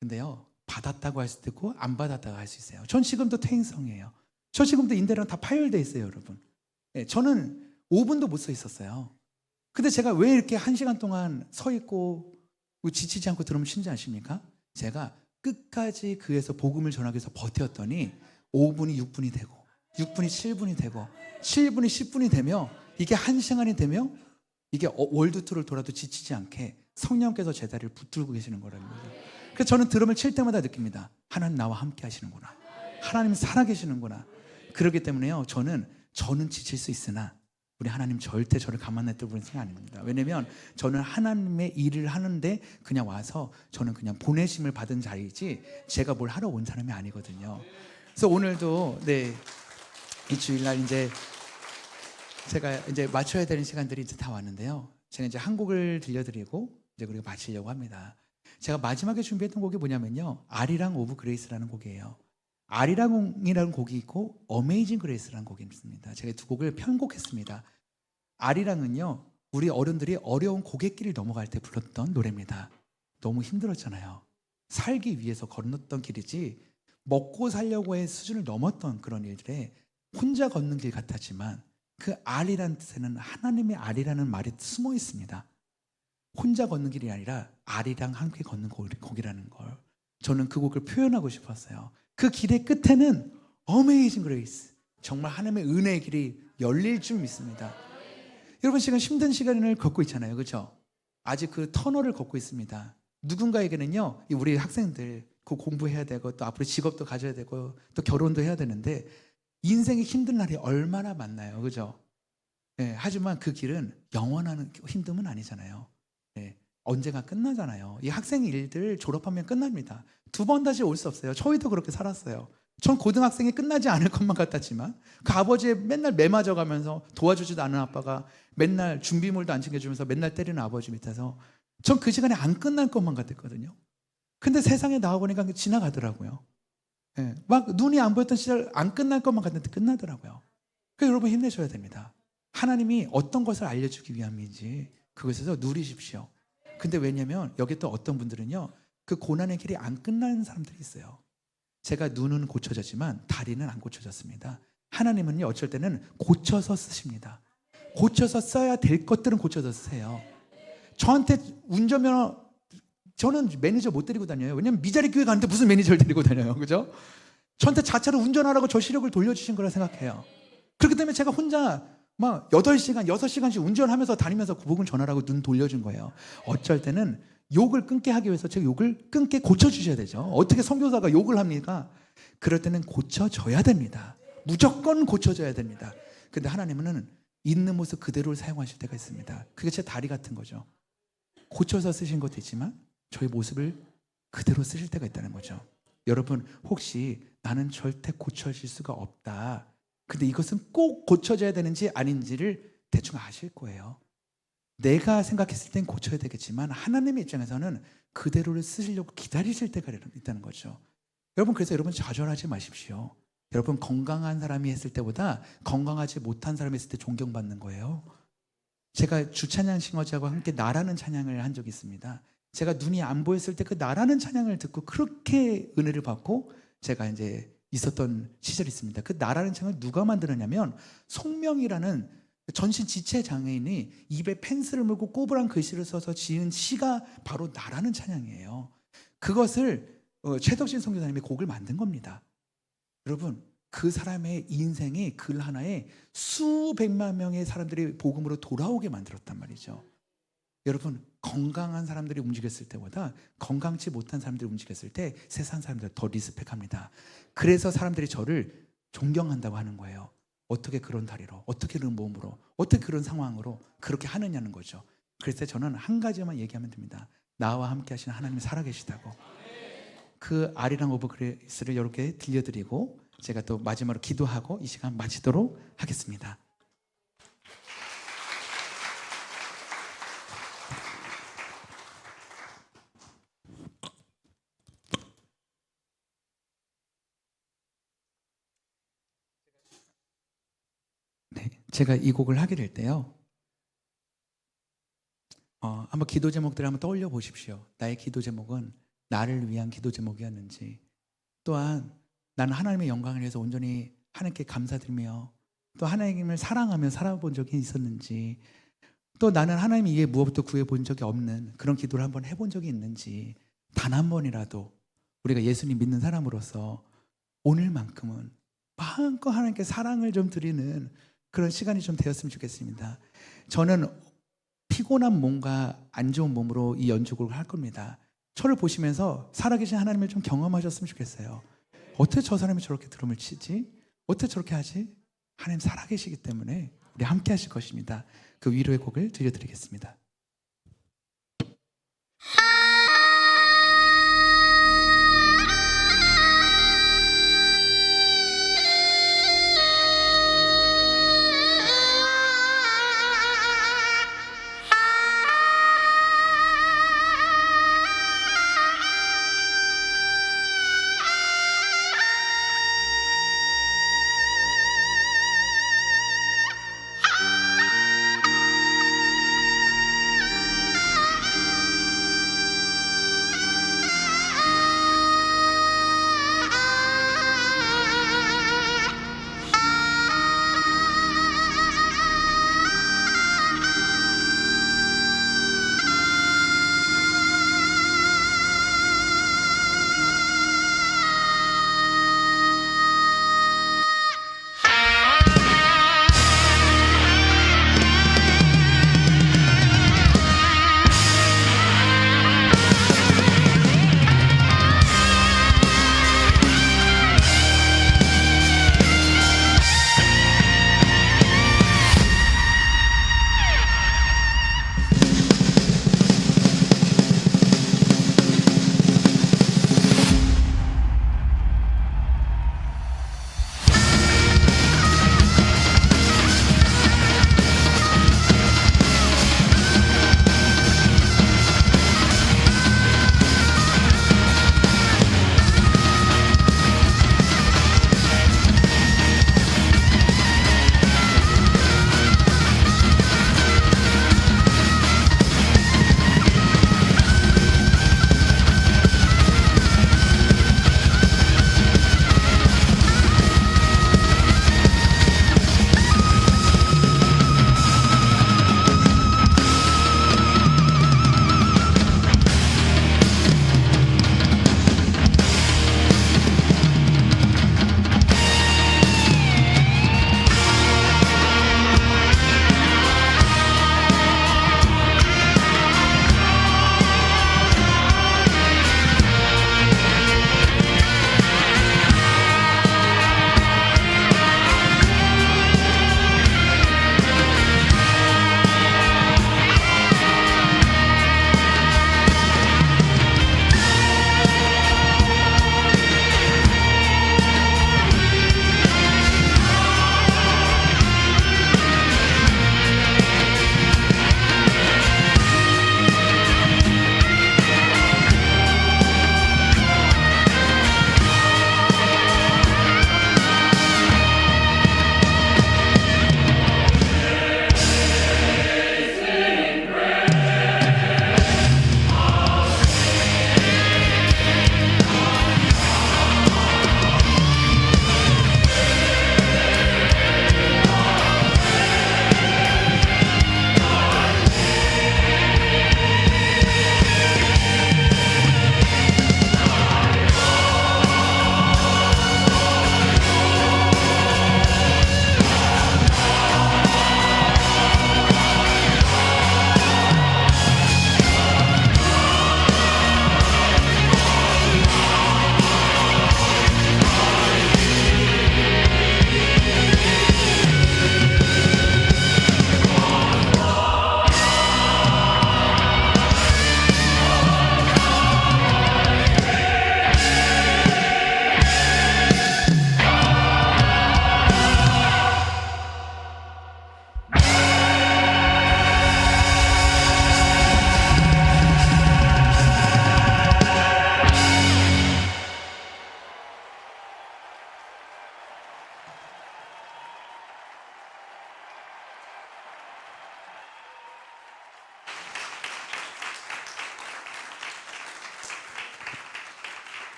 근데요, 받았다고 할 수도 있고 안 받았다고 할 수 있어요. 전 지금도 퇴행성이에요. 저 지금도 인대랑 다 파열돼 있어요, 여러분. 네, 저는 5분도 못 서 있었어요. 근데 제가 왜 이렇게 1시간 동안 서 있고 지치지 않고 들으면 쉬는지 아십니까? 제가 끝까지 그에서 복음을 전하기 위해서 버텼더니 5분이 6분이 되고 6분이 7분이 되고 7분이 10분이 되며 이게 1시간이 되며 이게 월드투를 돌아도 지치지 않게 성령께서 제 다리를 붙들고 계시는 거라는 거죠. 그래서 저는 드럼을 칠 때마다 느낍니다. 하나님 나와 함께 하시는구나. 하나님 살아계시는구나. 그렇기 때문에요, 저는 지칠 수 있으나 우리 하나님 절대 저를 가만 놔둘 분이 아닙니다. 왜냐면 저는 하나님의 일을 하는데 그냥 와서 저는 그냥 보내심을 받은 자리이지 제가 뭘 하러 온 사람이 아니거든요. 그래서 오늘도 이 주일날 제가 맞춰야 되는 시간들이 다 왔는데요. 제가 한 곡을 들려드리고 그리고 마치려고 합니다. 제가 마지막에 준비했던 곡이 뭐냐면요, 아리랑 오브 그레이스라는 곡이에요. 아리랑이라는 곡이 있고 어메이징 그레이스라는 곡이 있습니다. 제가 두 곡을 편곡했습니다. 아리랑은요, 우리 어른들이 어려운 고갯길을 넘어갈 때 불렀던 노래입니다. 너무 힘들었잖아요. 살기 위해서 건넜던 길이지 먹고 살려고 의 수준을 넘었던 그런 일들에 혼자 걷는 길 같았지만 그 알이라는 뜻에는 하나님의 알이라는 말이 숨어 있습니다. 혼자 걷는 길이 아니라 알이랑 함께 걷는 곡이라는 걸 저는 그 곡을 표현하고 싶었어요. 그 길의 끝에는 어메이징 그레이스, 정말 하나님의 은혜의 길이 열릴 줄 믿습니다. 여러분, 지금 힘든 시간을 걷고 있잖아요, 그렇죠? 아직 그 터널을 걷고 있습니다. 누군가에게는요, 우리 학생들 그 공부해야 되고 또 앞으로 직업도 가져야 되고 또 결혼도 해야 되는데 인생의 힘든 날이 얼마나 많나요, 그렇죠? 네, 하지만 그 길은 영원한 힘듦은 아니잖아요. 네, 언젠가 끝나잖아요. 이 학생 일들 졸업하면 끝납니다. 두 번 다시 올 수 없어요. 저희도 그렇게 살았어요. 전 고등학생이 끝나지 않을 것만 같았지만 그 아버지의 맨날 매 맞아가면서 도와주지도 않은 아빠가 맨날 준비물도 안 챙겨주면서 맨날 때리는 아버지 밑에서 전 그 시간에 안 끝날 것만 같았거든요. 근데 세상에 나와보니까 지나가더라고요. 네, 막 눈이 안 보였던 시절 안 끝날 것만 같은데 끝나더라고요. 그래서 여러분 힘내셔야 됩니다. 하나님이 어떤 것을 알려주기 위함인지 그것에서 누리십시오. 근데 왜냐면 여기 또 어떤 분들은요, 그 고난의 길이 안 끝나는 사람들이 있어요. 제가 눈은 고쳐졌지만 다리는 안 고쳐졌습니다. 하나님은요, 어쩔 때는 고쳐서 쓰십니다. 고쳐서 써야 될 것들은 고쳐서 쓰세요. 저한테 운전면허, 저는 매니저 못 데리고 다녀요. 왜냐면 미자리 교회 가는데 무슨 매니저를 데리고 다녀요, 그죠? 저한테 자차로 운전하라고 저 시력을 돌려주신 거라 생각해요. 그렇기 때문에 제가 혼자 막 8시간, 6시간씩 운전하면서 다니면서 복음 전하라고 눈 돌려준 거예요. 어쩔 때는 욕을 끊게 하기 위해서 제가 욕을 끊게 고쳐주셔야 되죠. 어떻게 선교사가 욕을 합니까? 그럴 때는 고쳐줘야 됩니다. 무조건 고쳐줘야 됩니다. 근데 하나님은 있는 모습 그대로를 사용하실 때가 있습니다. 그게 제 다리 같은 거죠. 고쳐서 쓰신 것도 있지만 저희 모습을 그대로 쓰실 때가 있다는 거죠. 여러분 혹시 나는 절대 고쳐질 수가 없다. 근데 이것은 꼭 고쳐져야 되는지 아닌지를 대충 아실 거예요. 내가 생각했을 땐 고쳐야 되겠지만 하나님의 입장에서는 그대로를 쓰시려고 기다리실 때가 있다는 거죠. 여러분 그래서 여러분 좌절하지 마십시오. 여러분 건강한 사람이 했을 때보다 건강하지 못한 사람이 했을 때 존경받는 거예요. 제가 주찬양 싱어즈하고 함께 나라는 찬양을 한 적이 있습니다. 제가 눈이 안 보였을 때 그 나라는 찬양을 듣고 그렇게 은혜를 받고 제가 이제 있었던 시절이 있습니다. 그 나라는 찬양을 누가 만들었냐면 송명이라는 전신 지체 장애인이 입에 펜슬을 물고 꼬부랑 글씨를 써서 지은 시가 바로 나라는 찬양이에요. 그것을 최덕신 선교사님이 곡을 만든 겁니다. 여러분 그 사람의 인생이 글 하나에 수백만 명의 사람들이 복음으로 돌아오게 만들었단 말이죠. 여러분 건강한 사람들이 움직였을 때보다 건강치 못한 사람들이 움직였을 때 세상 사람들 더 리스펙합니다. 그래서 사람들이 저를 존경한다고 하는 거예요. 어떻게 그런 다리로, 어떻게 그런 몸으로, 어떻게 그런 상황으로 그렇게 하느냐는 거죠. 그래서 저는 한 가지만 얘기하면 됩니다. 나와 함께 하시는 하나님이 살아계시다고. 그 아리랑 오브 그레이스를 이렇게 들려드리고 제가 또 마지막으로 기도하고 이 시간 마치도록 하겠습니다. 네, 제가 이 곡을 하게 될 때요. 한번 기도 제목들을 한번 떠올려 보십시오. 나의 기도 제목은 나를 위한 기도 제목이었는지, 또한 나는 하나님의 영광을 위해서 온전히 하나님께 감사드리며 또 하나님을 사랑하며 살아본 적이 있었는지, 또 나는 하나님 이외에 무엇부터 구해본 적이 없는 그런 기도를 한번 해본 적이 있는지, 단 한 번이라도 우리가 예수님 믿는 사람으로서 오늘만큼은 마음껏 하나님께 사랑을 좀 드리는 그런 시간이 좀 되었으면 좋겠습니다. 저는 피곤한 몸과 안 좋은 몸으로 이 연주곡을 할 겁니다. 저를 보시면서 살아계신 하나님을 좀 경험하셨으면 좋겠어요. 어떻게 저 사람이 저렇게 드럼을 치지? 어떻게 저렇게 하지? 하나님 살아계시기 때문에 우리 함께 하실 것입니다. 그 위로의 곡을 들려드리겠습니다.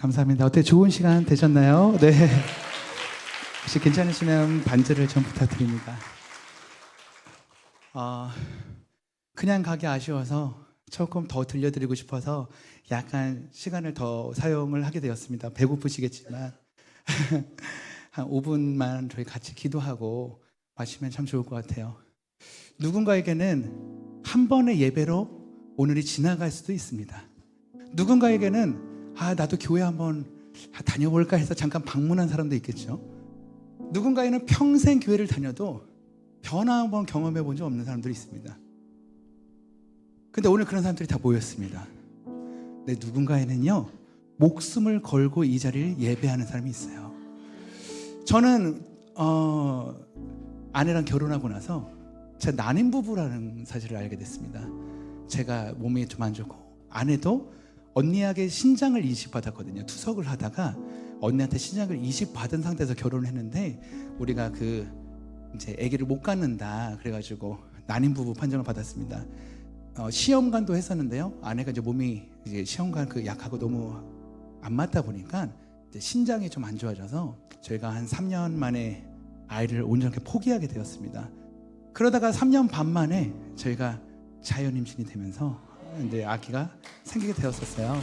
감사합니다. 어때 좋은 시간 되셨나요? 네. 혹시 괜찮으시면 반주를 좀 부탁드립니다. 그냥 가기 아쉬워서 조금 더 들려드리고 싶어서 약간 시간을 더 사용을 하게 되었습니다. 배고프시겠지만 한 5분만 저희 같이 기도하고 마시면 참 좋을 것 같아요. 누군가에게는 한 번의 예배로 오늘이 지나갈 수도 있습니다. 누군가에게는 나도 교회 한번 다녀볼까 해서 잠깐 방문한 사람도 있겠죠. 누군가에는 평생 교회를 다녀도 변화 한번 경험해 본 적 없는 사람들이 있습니다. 근데 오늘 그런 사람들이 다 모였습니다. 근데 누군가에는요, 목숨을 걸고 이 자리를 예배하는 사람이 있어요. 저는 아내랑 결혼하고 나서 제가 난임 부부라는 사실을 알게 됐습니다. 제가 몸이 좀 안 좋고 아내도 언니에게 신장을 이식받았거든요. 투석을 하다가 언니한테 신장을 이식받은 상태에서 결혼을 했는데 우리가 이제 아기를 못 갖는다 그래가지고 난임 부부 판정을 받았습니다. 시험관도 했었는데요. 아내가 이제 몸이 이제 시험관 약하고 너무 안 맞다 보니까 이제 신장이 좀 안 좋아져서 저희가 한 3년 만에 아이를 온전하게 포기하게 되었습니다. 그러다가 3년 반 만에 저희가 자연 임신이 되면서 이제 아기가 생기게 되었었어요.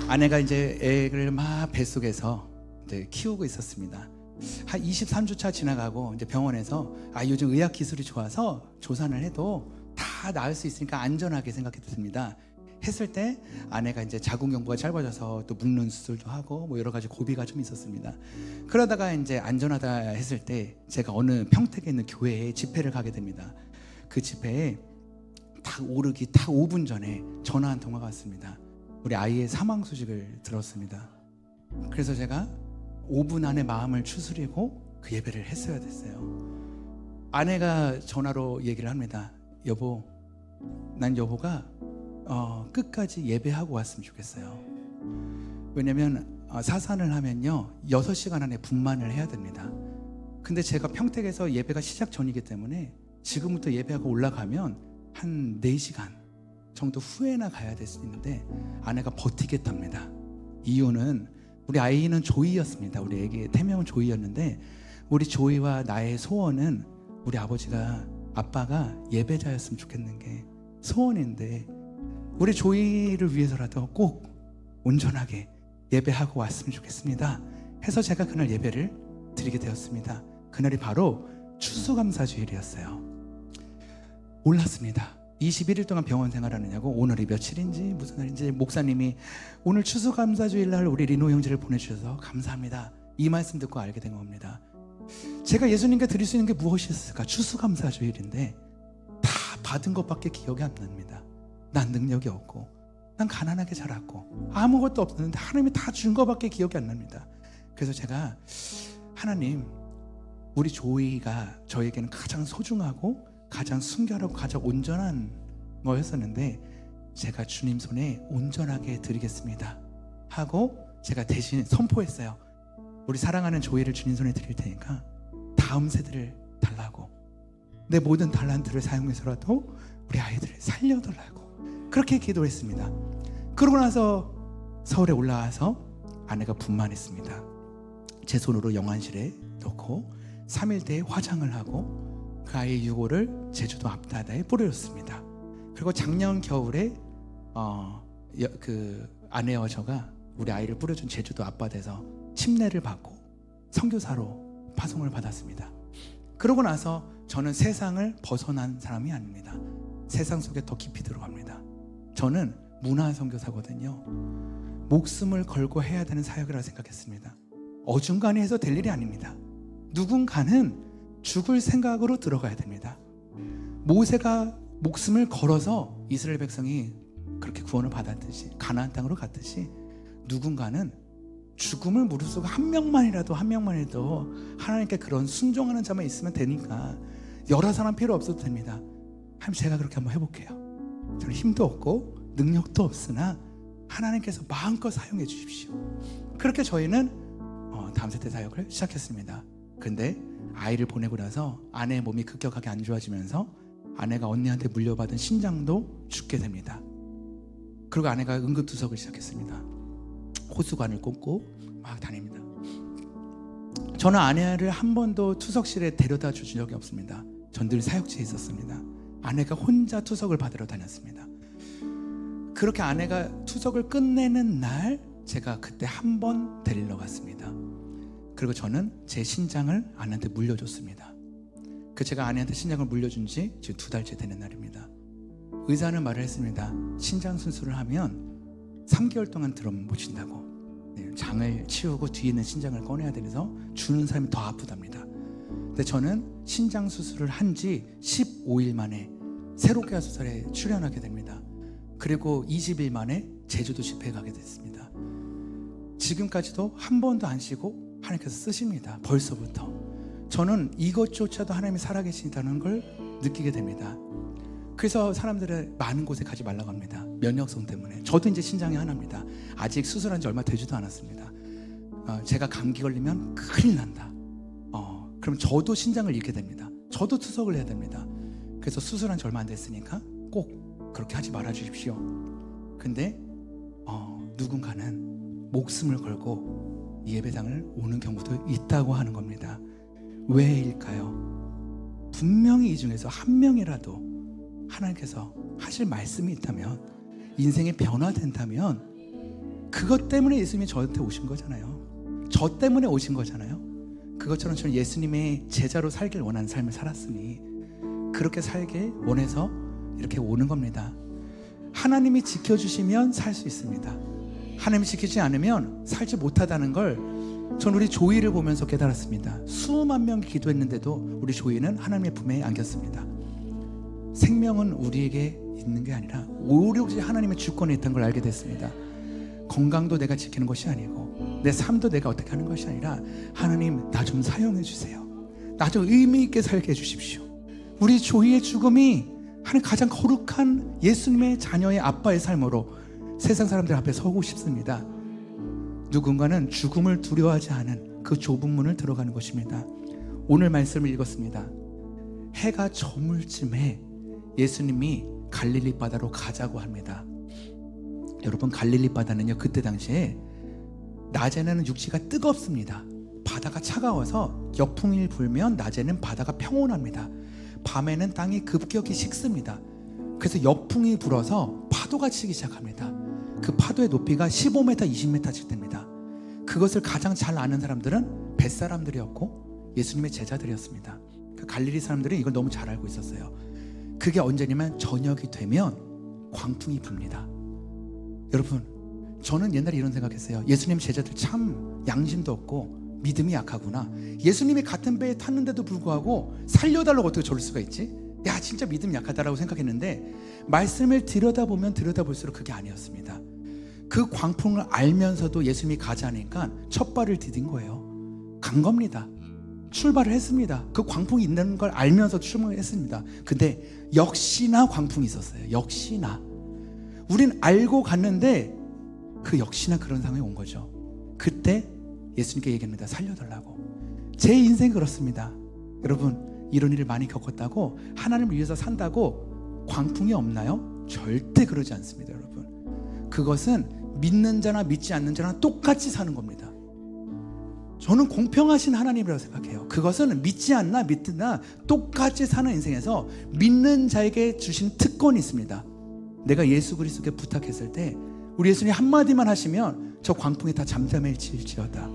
아내가 이제 애를 막 뱃속에서 이제 키우고 있었습니다. 한 23주차 지나가고 이제 병원에서 요즘 의학 기술이 좋아서 조산을 해도 다 나을 수 있으니까 안전하게 생각했습니다. 했을 때 아내가 이제 자궁경부가 짧아져서 또 묶는 수술도 하고 뭐 여러 가지 고비가 좀 있었습니다. 그러다가 이제 안전하다 했을 때 제가 어느 평택에 있는 교회에 집회를 가게 됩니다. 그 집회에 딱 오르기 딱 5분 전에 전화 한 통화가 왔습니다. 우리 아이의 사망 소식을 들었습니다. 그래서 제가 5분 안에 마음을 추스리고 그 예배를 했어야 됐어요. 아내가 전화로 얘기를 합니다. 여보, 난 여보가 끝까지 예배하고 왔으면 좋겠어요. 왜냐면 사산을 하면요 6시간 안에 분만을 해야 됩니다. 근데 제가 평택에서 예배가 시작 전이기 때문에 지금부터 예배하고 올라가면 한 4시간 정도 후에나 가야 될 수 있는데 아내가 버티겠답니다. 이유는 우리 아이는 조이였습니다. 우리 애기 태명은 조이였는데 우리 조이와 나의 소원은 우리 아빠가 예배자였으면 좋겠는 게 소원인데 우리 조이를 위해서라도 꼭 온전하게 예배하고 왔으면 좋겠습니다 해서 제가 그날 예배를 드리게 되었습니다. 그날이 바로 추수감사주일이었어요. 몰랐습니다. 21일 동안 병원 생활하느냐고 오늘이 며칠인지 무슨 날인지 목사님이 오늘 추수감사주일 날 우리 리노 형제를 보내주셔서 감사합니다 이 말씀 듣고 알게 된 겁니다. 제가 예수님께 드릴 수 있는 게 무엇이었을까? 추수감사주일인데 다 받은 것밖에 기억이 안 납니다. 난 능력이 없고 난 가난하게 자랐고 아무것도 없었는데 하나님이 다 준 것밖에 기억이 안 납니다. 그래서 제가 하나님, 우리 조이가 저에게는 가장 소중하고 가장 순결하고 가장 온전한 거였었는데 제가 주님 손에 온전하게 드리겠습니다 하고 제가 대신 선포했어요. 우리 사랑하는 조이를 주님 손에 드릴 테니까 다음 세대를 달라고, 내 모든 달란트를 사용해서라도 우리 아이들을 살려달라고 그렇게 기도했습니다. 그러고 나서 서울에 올라와서 아내가 분만했습니다. 제 손으로 영안실에 넣고 3일 뒤에 화장을 하고 그 아이의 유골을 제주도 앞바다에 뿌려줬습니다. 그리고 작년 겨울에 그 아내와 저가 우리 아이를 뿌려준 제주도 앞바다에서 침례를 받고 선교사로 파송을 받았습니다. 그러고 나서 저는 세상을 벗어난 사람이 아닙니다. 세상 속에 더 깊이 들어갑니다. 저는 문화 선교사거든요. 목숨을 걸고 해야 되는 사역이라고 생각했습니다. 어중간히 해서 될 일이 아닙니다. 누군가는 죽을 생각으로 들어가야 됩니다. 모세가 목숨을 걸어서 이스라엘 백성이 그렇게 구원을 받았듯이 가나안 땅으로 갔듯이 누군가는 죽음을 무릅쓰고 한 명만이라도 하나님께 그런 순종하는 자만 있으면 되니까 여러 사람 필요 없어도 됩니다. 하나님, 제가 그렇게 한번 해볼게요. 저는 힘도 없고 능력도 없으나 하나님께서 마음껏 사용해 주십시오. 그렇게 저희는 다음 세대 사역을 시작했습니다. 근데 아이를 보내고 나서 아내의 몸이 급격하게 안 좋아지면서 아내가 언니한테 물려받은 신장도 죽게 됩니다. 그리고 아내가 응급투석을 시작했습니다. 호수관을 꽂고 막 다닙니다. 저는 아내를 한 번도 투석실에 데려다 준 적이 없습니다. 전 늘 사역지에 있었습니다. 아내가 혼자 투석을 받으러 다녔습니다. 그렇게 아내가 투석을 끝내는 날 제가 그때 한 번 데리러 갔습니다. 그리고 저는 제 신장을 아내한테 물려줬습니다. 제가 아내한테 신장을 물려준 지 지금 2달째 되는 날입니다. 의사는 말을 했습니다. 신장 수술을 하면 3개월 동안 들어못 쉰다고. 장을 치우고 뒤에 있는 신장을 꺼내야 돼서 주는 사람이 더 아프답니다. 근데 저는 신장 수술을 한 지 15일 만에 새롭게 하소설에 출연하게 됩니다. 그리고 20일 만에 제주도 집회에 가게 됐습니다. 지금까지도 한 번도 안 쉬고 하나님께서 쓰십니다. 벌써부터 저는 이것조차도 하나님이 살아계신다는 걸 느끼게 됩니다. 그래서 사람들은 많은 곳에 가지 말라고 합니다. 면역성 때문에. 저도 이제 신장이 하나입니다. 아직 수술한 지 얼마 되지도 않았습니다. 제가 감기 걸리면 큰일 난다. 그럼 저도 신장을 잃게 됩니다. 저도 투석을 해야 됩니다. 그래서 수술한 지 얼마 안 됐으니까 꼭 그렇게 하지 말아 주십시오. 근데 누군가는 목숨을 걸고 예배당을 오는 경우도 있다고 하는 겁니다. 왜일까요? 분명히 이 중에서 한 명이라도 하나님께서 하실 말씀이 있다면, 인생이 변화된다면, 그것 때문에 예수님이 저한테 오신 거잖아요. 저 때문에 오신 거잖아요. 그것처럼 저는 예수님의 제자로 살길 원하는 삶을 살았으니 그렇게 살길 원해서 이렇게 오는 겁니다. 하나님이 지켜주시면 살 수 있습니다. 하나님이 지키지 않으면 살지 못하다는 걸 전 우리 조이를 보면서 깨달았습니다. 수만 명이 기도했는데도 우리 조이는 하나님의 품에 안겼습니다. 생명은 우리에게 있는 게 아니라 오로지 하나님의 주권에 있다는 걸 알게 됐습니다. 건강도 내가 지키는 것이 아니고 내 삶도 내가 어떻게 하는 것이 아니라 하나님 나 좀 사용해 주세요. 나 좀 의미 있게 살게 해주십시오. 우리 조이의 죽음이 하나님 가장 거룩한 예수님의 자녀의 아빠의 삶으로 세상 사람들 앞에 서고 싶습니다. 누군가는 죽음을 두려워하지 않은 그 좁은 문을 들어가는 것입니다. 오늘 말씀을 읽었습니다. 해가 저물 쯤에 예수님이 갈릴리 바다로 가자고 합니다. 여러분, 갈릴리 바다는요, 그때 당시에 낮에는 육지가 뜨겁습니다. 바다가 차가워서 역풍이 불면 낮에는 바다가 평온합니다. 밤에는 땅이 급격히 식습니다. 그래서 역풍이 불어서 파도가 치기 시작합니다. 그 파도의 높이가 15m, 20m씩 됩니다. 그것을 가장 잘 아는 사람들은 뱃사람들이었고 예수님의 제자들이었습니다. 그 갈릴리 사람들은 이걸 너무 잘 알고 있었어요. 그게 언제냐면 저녁이 되면 광풍이 붑니다. 여러분, 저는 옛날에 이런 생각했어요. 예수님 제자들 참 양심도 없고 믿음이 약하구나. 예수님이 같은 배에 탔는데도 불구하고 살려달라고 어떻게 저럴 수가 있지? 야, 진짜 믿음 약하다라고 생각했는데 말씀을 들여다보면 들여다볼수록 그게 아니었습니다. 그 광풍을 알면서도 예수님이 가자니까 첫 발을 디딘 거예요. 간 겁니다. 출발을 했습니다. 그 광풍이 있는 걸 알면서 출발을 했습니다. 근데 역시나 광풍이 있었어요. 역시나. 우린 알고 갔는데 그 역시나 그런 상황이 온 거죠. 그때 예수님께 얘기합니다. 살려달라고. 제 인생 그렇습니다. 여러분, 이런 일을 많이 겪었다고 하나님을 위해서 산다고 광풍이 없나요? 절대 그러지 않습니다. 여러분, 그것은 믿는 자나 믿지 않는 자나 똑같이 사는 겁니다. 저는 공평하신 하나님이라고 생각해요. 그것은 믿지 않나 믿으나 똑같이 사는 인생에서 믿는 자에게 주신 특권이 있습니다. 내가 예수 그리스도께 부탁했을 때 우리 예수님 한마디만 하시면 저 광풍이 다 잠잠해질지어다.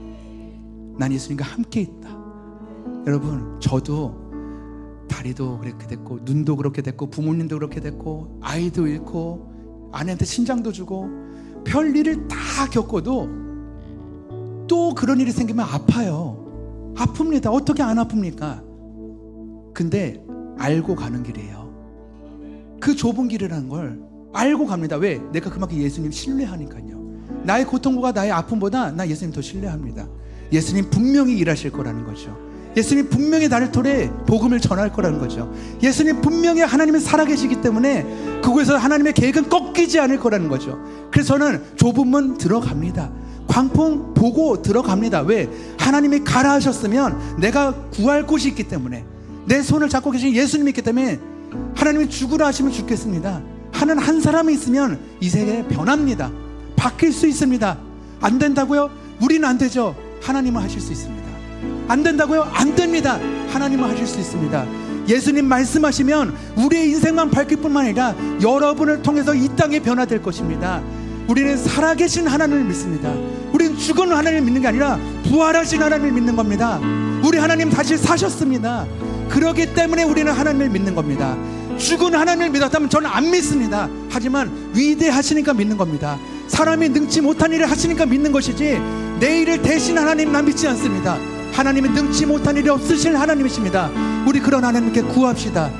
난 예수님과 함께 있다. 여러분, 저도 다리도 그렇게 됐고 눈도 그렇게 됐고 부모님도 그렇게 됐고 아이도 잃고 아내한테 신장도 주고 별일을 다 겪어도 또 그런 일이 생기면 아파요. 아픕니다. 어떻게 안 아픕니까? 근데 알고 가는 길이에요. 그 좁은 길이라는 걸 알고 갑니다. 왜? 내가 그만큼 예수님 신뢰하니까요. 나의 고통보다 나의 아픔보다 나 예수님 더 신뢰합니다. 예수님 분명히 일하실 거라는 거죠. 예수님 분명히 나를 통해 복음을 전할 거라는 거죠. 예수님 분명히 하나님은 살아계시기 때문에 그곳에서 하나님의 계획은 꺾이지 않을 거라는 거죠. 그래서 저는 좁은 문 들어갑니다. 광풍 보고 들어갑니다. 왜? 하나님이 가라 하셨으면 내가 구할 곳이 있기 때문에, 내 손을 잡고 계신 예수님이 있기 때문에, 하나님이 죽으라 하시면 죽겠습니다. 하는 한 사람이 있으면 이 세계 변합니다. 바뀔 수 있습니다. 안 된다고요? 우리는 안 되죠. 하나님은 하실 수 있습니다. 안 된다고요? 안 됩니다. 하나님은 하실 수 있습니다. 예수님 말씀하시면 우리의 인생만 바뀔 뿐만 아니라 여러분을 통해서 이 땅이 변화될 것입니다. 우리는 살아계신 하나님을 믿습니다. 우리는 죽은 하나님을 믿는 게 아니라 부활하신 하나님을 믿는 겁니다. 우리 하나님 다시 사셨습니다. 그렇기 때문에 우리는 하나님을 믿는 겁니다. 죽은 하나님을 믿었다면 저는 안 믿습니다. 하지만 위대하시니까 믿는 겁니다. 사람이 능치 못한 일을 하시니까 믿는 것이지 내 일을 대신 하나님 난 믿지 않습니다. 하나님은 능치 못한 일이 없으실 하나님이십니다. 우리 그런 하나님께 구합시다.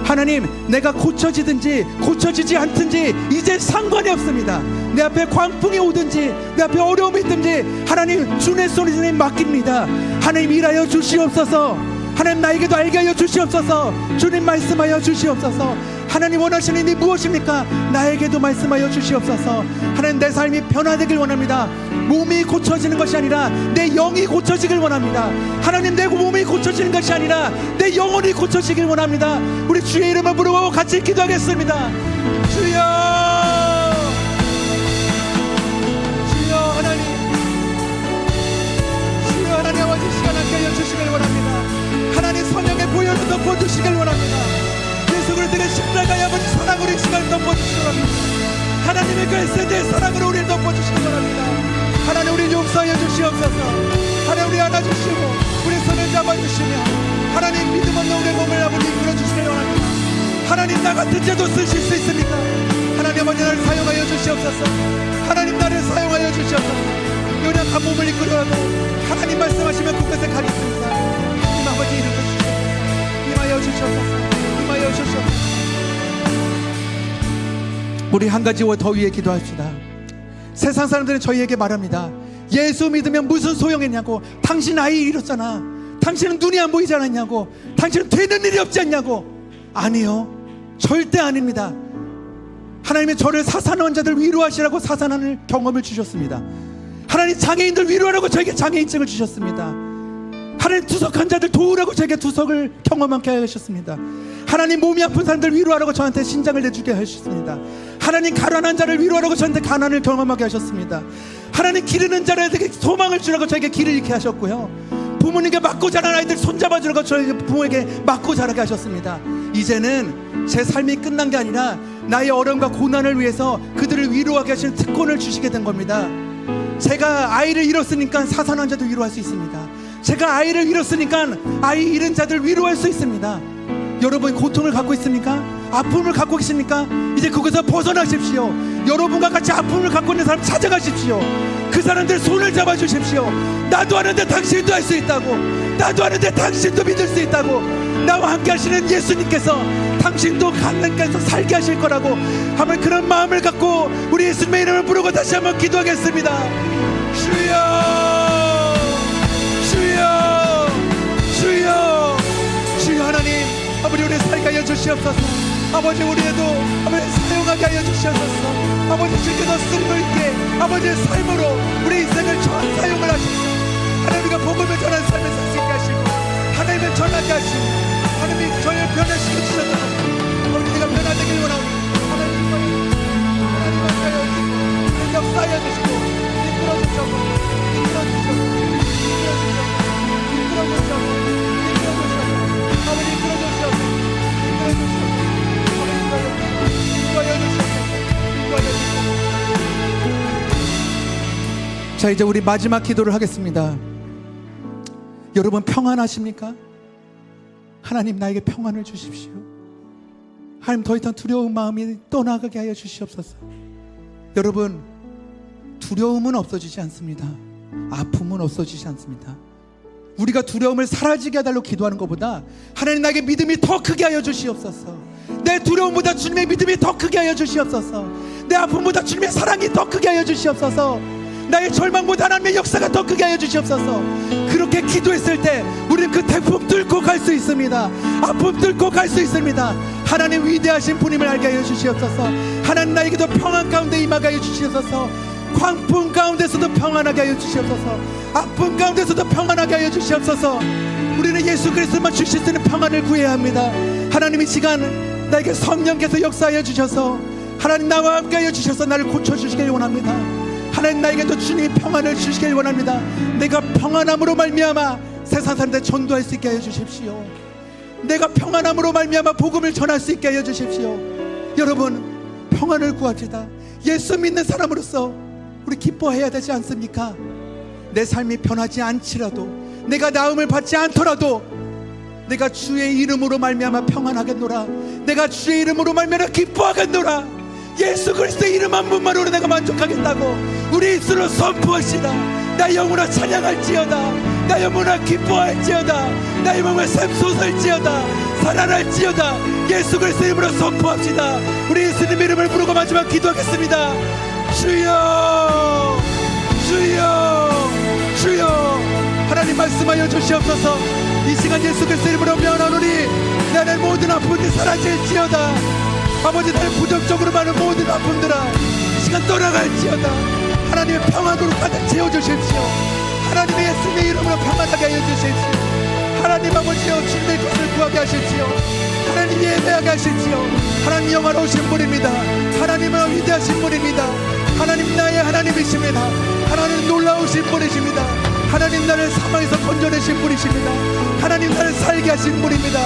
하나님, 내가 고쳐지든지 고쳐지지 않든지 이제 상관이 없습니다. 내 앞에 광풍이 오든지 내 앞에 어려움이 있든지 하나님 주의 손에 맡깁니다. 하나님 일하여 주시옵소서. 하나님 나에게도 알게 하여 주시옵소서. 주님 말씀하여 주시옵소서. 하나님 원하시는 일이 무엇입니까? 나에게도 말씀하여 주시옵소서. 하나님 내 삶이 변화되길 원합니다. 몸이 고쳐지는 것이 아니라 내 영이 고쳐지길 원합니다. 하나님 내 몸이 고쳐지는 것이 아니라 내 영혼이 고쳐지길 원합니다. 우리 주의 이름을 부르고 같이 기도하겠습니다. 주여, 주여 하나님, 주여 하나님 아버지 시간 함께 하여 주시길 원합니다. 하나님 성령의 보혈로 덮어주시길 원합니다. 예수 그리스도의 십자가의 아버지 사랑으로 이 시간을 덮어주시기 원합니다. 하나님의 그 세대의 사랑으로 우리를 덮어주시기 원합니다. 하나님 우리 용서하여 주시옵소서. 하나님 우리 안아주시고 우리 손을 잡아주시며 하나님 믿음 없는 우리의 몸을 아버지 이끌어주시길 원합니다. 하나님 나 같은 죄도 쓰실 수 있습니다. 하나님 아버지 나를 사용하여 주시옵소서. 하나님 나를 사용하여 주시옵소서. 연약한 몸을 이끌어가고 하나님 말씀하시면 그것에 가겠습니다. 주님 아버지 이름을 주시옵소서. 임하여 주시옵소서. 임하여 주시옵소서. 우리 한 가지 더 위에 기도합시다. 세상 사람들은 저희에게 말합니다. 예수 믿으면 무슨 소용이냐고. 당신 아이 잃었잖아. 당신은 눈이 안 보이지 않았냐고. 당신은 되는 일이 없지 않냐고. 아니요, 절대 아닙니다. 하나님이 저를 사산한 환자들 위로하시라고 사산하는 경험을 주셨습니다. 하나님 장애인들 위로하라고 저에게 장애인증을 주셨습니다. 하나님 투석 환자들 도우라고 저에게 투석을 경험하게 하셨습니다. 하나님 몸이 아픈 사람들 위로하라고 저한테 신장을 내주게 하셨습니다. 하나님 가난한 자를 위로하라고 저한테 가난을 경험하게 하셨습니다. 하나님 기르는 자들에게 소망을 주라고 저에게 길을 잃게 하셨고요. 부모님께 맞고 자란 아이들 손잡아 주라고 저에게 부모에게 맞고 자라게 하셨습니다. 이제는 제 삶이 끝난 게 아니라 나의 어려움과 고난을 위해서 그들을 위로하게 하시는 특권을 주시게 된 겁니다. 제가 아이를 잃었으니까 사산 환자도 위로할 수 있습니다. 제가 아이를 잃었으니까 아이 잃은 자들 위로할 수 있습니다. 여러분 고통을 갖고 있습니까? 아픔을 갖고 계십니까? 이제 그것에서 벗어나십시오. 여러분과 같이 아픔을 갖고 있는 사람 찾아가십시오. 그 사람들 손을 잡아주십시오. 나도 하는데 당신도 할 수 있다고. 나도 하는데 당신도 믿을 수 있다고. 나와 함께 하시는 예수님께서 당신도 하나님께서 살게 하실 거라고 하면 그런 마음을 갖고 우리 예수님의 이름을 부르고 다시 한번 기도하겠습니다. 주여, 주여, 주여, 주여. 하나님 아버지 우리 살게 하여 주시옵소서. 아버지 우리에도 아버지 사용하게 하여 주시옵소서. 아버지 주께서 쓸모있게 아버지의 삶으로 우리 인생을 전 사용을 하시고 하나님 우리가 복음을 전하는 삶을 살 수 있게 하시고 하나님을 전하게 하시고 하나님이 저희를 변화시켜 주셔서 아버지 우리가 변화되길 원하오니 하나님 함께 하여 주시고 역사하여 주시고 이끌어 주시옵소서. 이끌어 주시옵소서. 이끌어 주시옵소서. 이끌어 주시옵소서. 아버지 이끌어 주시옵소서. 이끌어 주시옵소서. 자 이제 우리 마지막 기도를 하겠습니다. 여러분 평안하십니까? 하나님 나에게 평안을 주십시오. 하나님 더 이상 두려운 마음이 떠나가게 하여 주시옵소서. 여러분 두려움은 없어지지 않습니다. 아픔은 없어지지 않습니다. 우리가 두려움을 사라지게 해달라고 기도하는 것보다 하나님 나에게 믿음이 더 크게 하여 주시옵소서. 내 두려움보다 주님의 믿음이 더 크게 하여 주시옵소서. 내 아픔보다 주님의 사랑이 더 크게 하여 주시옵소서. 나의 절망보다 하나님의 역사가 더 크게 하여 주시옵소서. 그렇게 기도했을 때 우리는 그 태풍 뚫고 갈 수 있습니다. 아픔 뚫고 갈 수 있습니다. 하나님 위대하신 분임을 알게 하여 주시옵소서. 하나님 나에게도 평안 가운데 임하게 하여 주시옵소서. 광풍 가운데서도 평안하게 하여 주시옵소서. 아픔 가운데서도 평안하게 하여 주시옵소서. 우리는 예수 그리스도만 주실 수 있는 평안을 구해야 합니다. 하나님 이 시간 나에게 성령께서 역사하여 주셔서 하나님 나와 함께하여 주셔서 나를 고쳐주시길 원합니다. 하나님 나에게도 주님이 평안을 주시길 원합니다. 내가 평안함으로 말미암아 세상 사람들에 전도할 수 있게 하여 주십시오. 내가 평안함으로 말미암아 복음을 전할 수 있게 하여 주십시오. 여러분, 평안을 구합시다. 예수 믿는 사람으로서 우리 기뻐해야 되지 않습니까? 내 삶이 변하지 않지라도, 내가 나음을 받지 않더라도 내가 주의 이름으로 말미암아 평안하겠노라. 내가 주의 이름으로 말미암아 기뻐하겠노라. 예수 그리스도의 이름 한 분만으로 내가 만족하겠다고 우리 입술로 선포하시다. 나 영혼아 찬양할지어다. 나 영혼아 기뻐할지어다. 나 영혼아 샘솟을지어다. 살아날지어다. 예수 그리스도의 이름으로 선포합시다. 우리 예수님의 이름을 부르고 마지막 기도하겠습니다. 주여, 주여, 주여. 하나님 말씀하여 주시옵소서. 이 시간 예수 그리스도의 이름으로 면하노니 나의 모든 아픔이 사라질지어다. 아버지, 나의 부정적으로 많은 모든 아픔들아 이 시간 떠나갈지어다. 하나님의 평안으로 가득 채워주십시오. 하나님의 예수님의 이름으로 평안하게 하여 주십시오. 하나님 아버지여, 주님의 것을 구하게 하십시오. 하나님 예배하게 하십시오. 하나님 영화로우신 분입니다. 하나님은 위대하신 분입니다. 하나님 나의 하나님이십니다. 하나님 놀라우신 분이십니다. 하나님 나를 사망에서 건져내신 분이십니다. 하나님 나를 살게 하신 분입니다.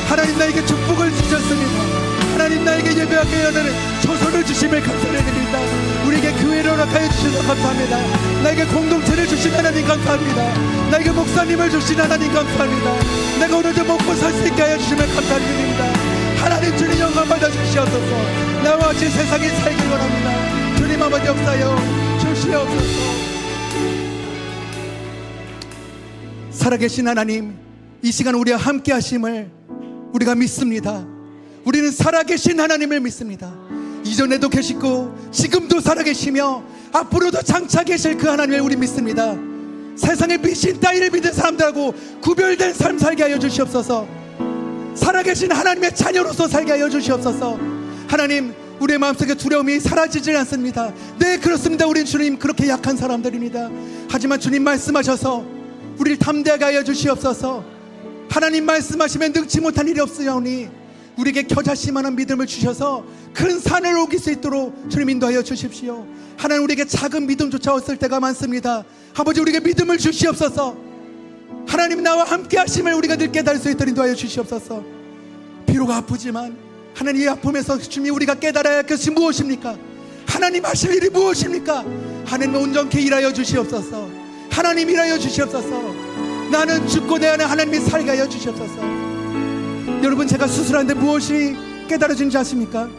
하나님 나에게 축복을 주셨습니다. 하나님 나에게 예배하게 하는 조선을 주심을 감사드립니다. 우리에게 교회를 허락하여 주셔서 감사합니다. 나에게 공동체를 주신 하나님 감사합니다. 나에게 목사님을 주신 하나님 감사합니다. 내가 오늘도 먹고 살 수 있게 하여 주심을 감사드립니다. 하나님 주님 영광 받아 주시옵소서. 나와 같이 세상에 살길 원합니다. 주님 아버지 역사여 주시옵소서. 살아계신 하나님, 이 시간 우리와 함께 하심을 우리가 믿습니다. 우리는 살아계신 하나님을 믿습니다. 이전에도 계시고 지금도 살아계시며 앞으로도 장차 계실 그 하나님을 우리 믿습니다. 세상에 미신 따위를 믿는 사람들하고 구별된 삶 살게 하여 주시옵소서. 살아계신 하나님의 자녀로서 살게 하여 주시옵소서. 하나님, 우리의 마음속에 두려움이 사라지질 않습니다. 네, 그렇습니다. 우린 주님 그렇게 약한 사람들입니다. 하지만 주님 말씀하셔서 우리를 담대하게 하여 주시옵소서. 하나님 말씀하시면 능치 못한 일이 없으오니 우리에게 겨자씨만한 믿음을 주셔서 큰 산을 옮길 수 있도록 주님 인도하여 주십시오. 하나님, 우리에게 작은 믿음조차 없을 때가 많습니다. 아버지, 우리에게 믿음을 주시옵소서. 하나님 나와 함께 하심을 우리가 늘 깨달을 수 있도록 인도하여 주시옵소서. 비록 아프지만 하나님, 이 아픔에서 주님 우리가 깨달아야 할 것이 무엇입니까? 하나님 하실 일이 무엇입니까? 하나님 온전케 일하여 주시옵소서. 하나님 일하여 주시옵소서. 나는 죽고 내 안에 하나님이 살게 하여 주시옵소서. 여러분, 제가 수술하는데 무엇이 깨달아진지 아십니까?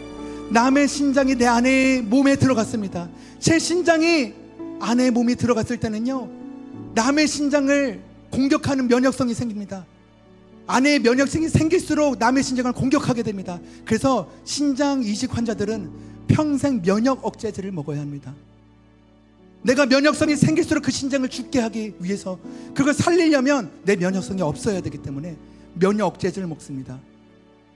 남의 신장이 내 안에 몸에 들어갔습니다. 제 신장이 아내의 몸이 들어갔을 때는요, 남의 신장을 공격하는 면역성이 생깁니다. 아내의 면역성이 생길수록 남의 신장을 공격하게 됩니다. 그래서 신장 이식 환자들은 평생 면역 억제제를 먹어야 합니다. 내가 면역성이 생길수록 그 신장을 죽게 하기 위해서, 그걸 살리려면 내 면역성이 없어야 되기 때문에 면역 억제제를 먹습니다.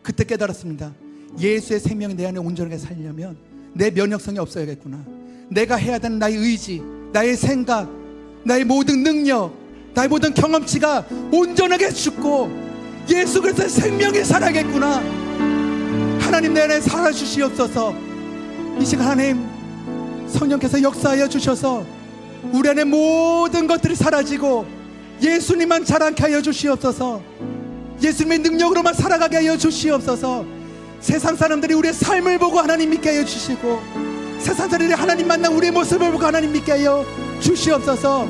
그때 깨달았습니다. 예수의 생명이 내 안에 온전하게 살려면 내 면역성이 없어야겠구나. 내가 해야 되는 나의 의지, 나의 생각, 나의 모든 능력, 나의 모든 경험치가 온전하게 죽고 예수 그리스도의 생명이 살아야겠구나. 하나님, 내 안에 살아주시옵소서. 이 시간 하나님 성령께서 역사하여 주셔서 우리 안에 모든 것들이 사라지고 예수님만 자랑케 하여 주시옵소서. 예수님의 능력으로만 살아가게 하여 주시옵소서. 세상 사람들이 우리의 삶을 보고 하나님 믿게 하여 주시고, 세상 사람들이 하나님 만난 우리의 모습을 보고 하나님 믿게 하여 주시옵소서.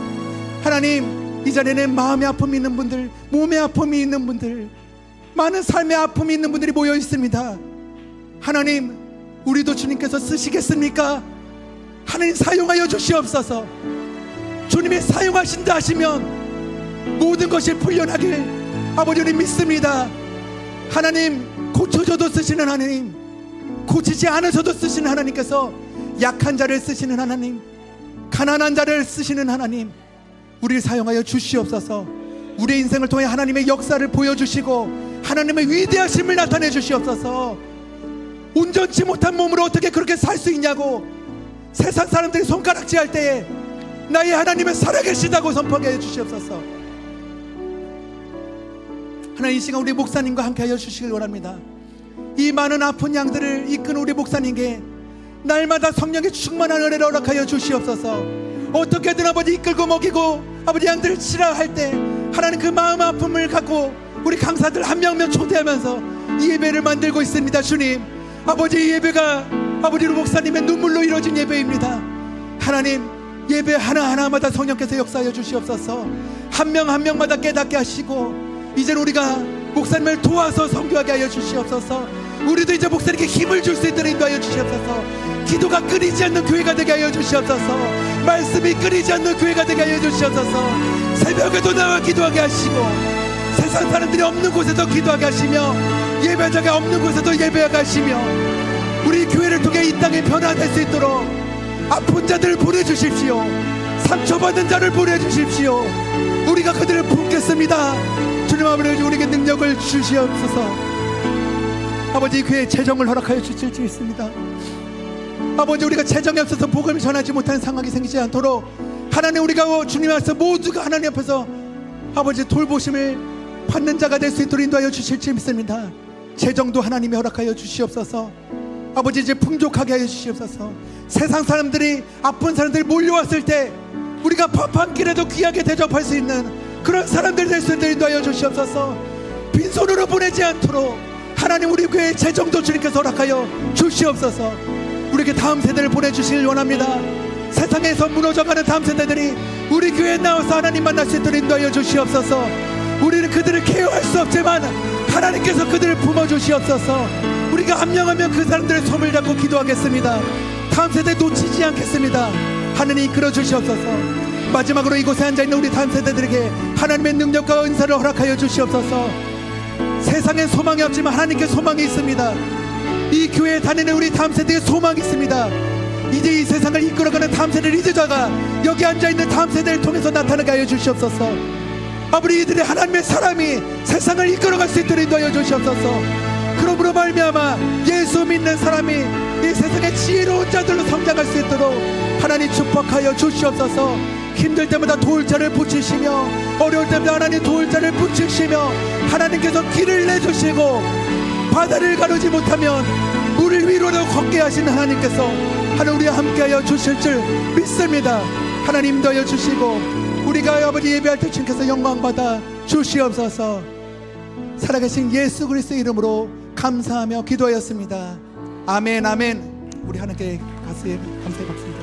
하나님, 이 자리에는 마음의 아픔이 있는 분들, 몸의 아픔이 있는 분들, 많은 삶의 아픔이 있는 분들이 모여 있습니다. 하나님, 우리도 주님께서 쓰시겠습니까? 하나님 사용하여 주시옵소서. 주님이 사용하신다 하시면 모든 것이 풀려나길 아버지 우리 믿습니다. 하나님, 고쳐줘도 쓰시는 하나님, 고치지 않으셔도 쓰시는 하나님께서 약한 자를 쓰시는 하나님, 가난한 자를 쓰시는 하나님, 우리를 사용하여 주시옵소서. 우리의 인생을 통해 하나님의 역사를 보여주시고 하나님의 위대하심을 나타내 주시옵소서. 온전치 못한 몸으로 어떻게 그렇게 살 수 있냐고 세상 사람들이 손가락질 할 때에 나의 하나님은 살아계시다고 선포하게 해주시옵소서. 하나님, 이 시간 우리 목사님과 함께 하여 주시길 원합니다. 이 많은 아픈 양들을 이끄는 우리 목사님께 날마다 성령의 충만한 은혜를 허락하여 주시옵소서. 어떻게든 아버지 이끌고 먹이고 아버지 양들을 치라 할 때 하나님 그 마음 아픔을 갖고 우리 강사들 한 명명 초대하면서 이 예배를 만들고 있습니다. 주님, 아버지 이 예배가 아버지 목사님의 눈물로 이루어진 예배입니다. 하나님, 예배 하나하나마다 성령께서 역사하여 주시옵소서. 한 명 한 명마다 깨닫게 하시고 이제 우리가 목사님을 도와서 선교하게 하여 주시옵소서. 우리도 이제 목사님께 힘을 줄 수 있도록 인도하여 주시옵소서. 기도가 끊이지 않는 교회가 되게 하여 주시옵소서. 말씀이 끊이지 않는 교회가 되게 하여 주시옵소서. 새벽에도 나와 기도하게 하시고 세상 사람들이 없는 곳에서 기도하게 하시며 예배자가 없는 곳에도 예배하게 하시며 우리 교회를 통해 이 땅에 변화될 수 있도록 아픈 자들을 보내주십시오. 상처받은 자를 보내주십시오. 우리가 그들을 품겠습니다. 주님 아버지, 우리에게 능력을 주시옵소서. 아버지, 교회에 재정을 허락하여 주실 수 있습니다. 아버지, 우리가 재정이 없어서 복음을 전하지 못하는 상황이 생기지 않도록 하나님, 우리가 주님 앞에서 모두가 하나님 앞에서 아버지 돌보심을 받는 자가 될 수 있도록 인도하여 주실 줄 믿습니다. 재정도 하나님이 허락하여 주시옵소서. 아버지, 이제 풍족하게 하여 주시옵소서. 세상 사람들이, 아픈 사람들이 몰려왔을 때 우리가 밥 한 끼라도 귀하게 대접할 수 있는 그런 사람들 될 수 있도록 인도하여 주시옵소서. 빈손으로 보내지 않도록 하나님, 우리 교회에 재정도 주님께서 허락하여 주시옵소서. 우리에게 다음 세대를 보내주시길 원합니다. 세상에서 무너져가는 다음 세대들이 우리 교회에 나와서 하나님 만날 수 있도록 인도하여 주시옵소서. 우리는 그들을 케어할 수 없지만 하나님께서 그들을 품어주시옵소서. 우리가 한 명 한 명 그 사람들의 손을 잡고 기도하겠습니다. 다음 세대 놓치지 않겠습니다. 하나님 이끌어 주시옵소서. 마지막으로 이곳에 앉아있는 우리 다음 세대들에게 하나님의 능력과 은사를 허락하여 주시옵소서. 세상엔 소망이 없지만 하나님께 소망이 있습니다. 이 교회에 다니는 우리 다음 세대에 소망이 있습니다. 이제 이 세상을 이끌어가는 다음 세대 리더자가 여기 앉아있는 다음 세대를 통해서 나타나게 하여 주시옵소서. 아버지, 이들의 하나님의 사람이 세상을 이끌어갈 수 있도록 인도하여 주시옵소서. 그러므로 말미암아 예수 믿는 사람이 이 세상의 지혜로운 자들로 성장할 수 있도록 하나님 축복하여 주시옵소서. 힘들 때마다 도울 자를 붙이시며 어려울 때마다 하나님 도울 자를 붙이시며 하나님께서 길을 내주시고 바다를 가르지 못하면 물을 위로로 걷게 하시는 하나님께서 하나님 우리와 함께하여 주실 줄 믿습니다. 하나님 인도하여 주시고 우리가 아버지 예배할 때 주님께서 영광받아 주시옵소서. 살아계신 예수 그리스도의 이름으로 감사하며 기도하였습니다. 아멘, 아멘. 우리 하나님께 감사의 박수.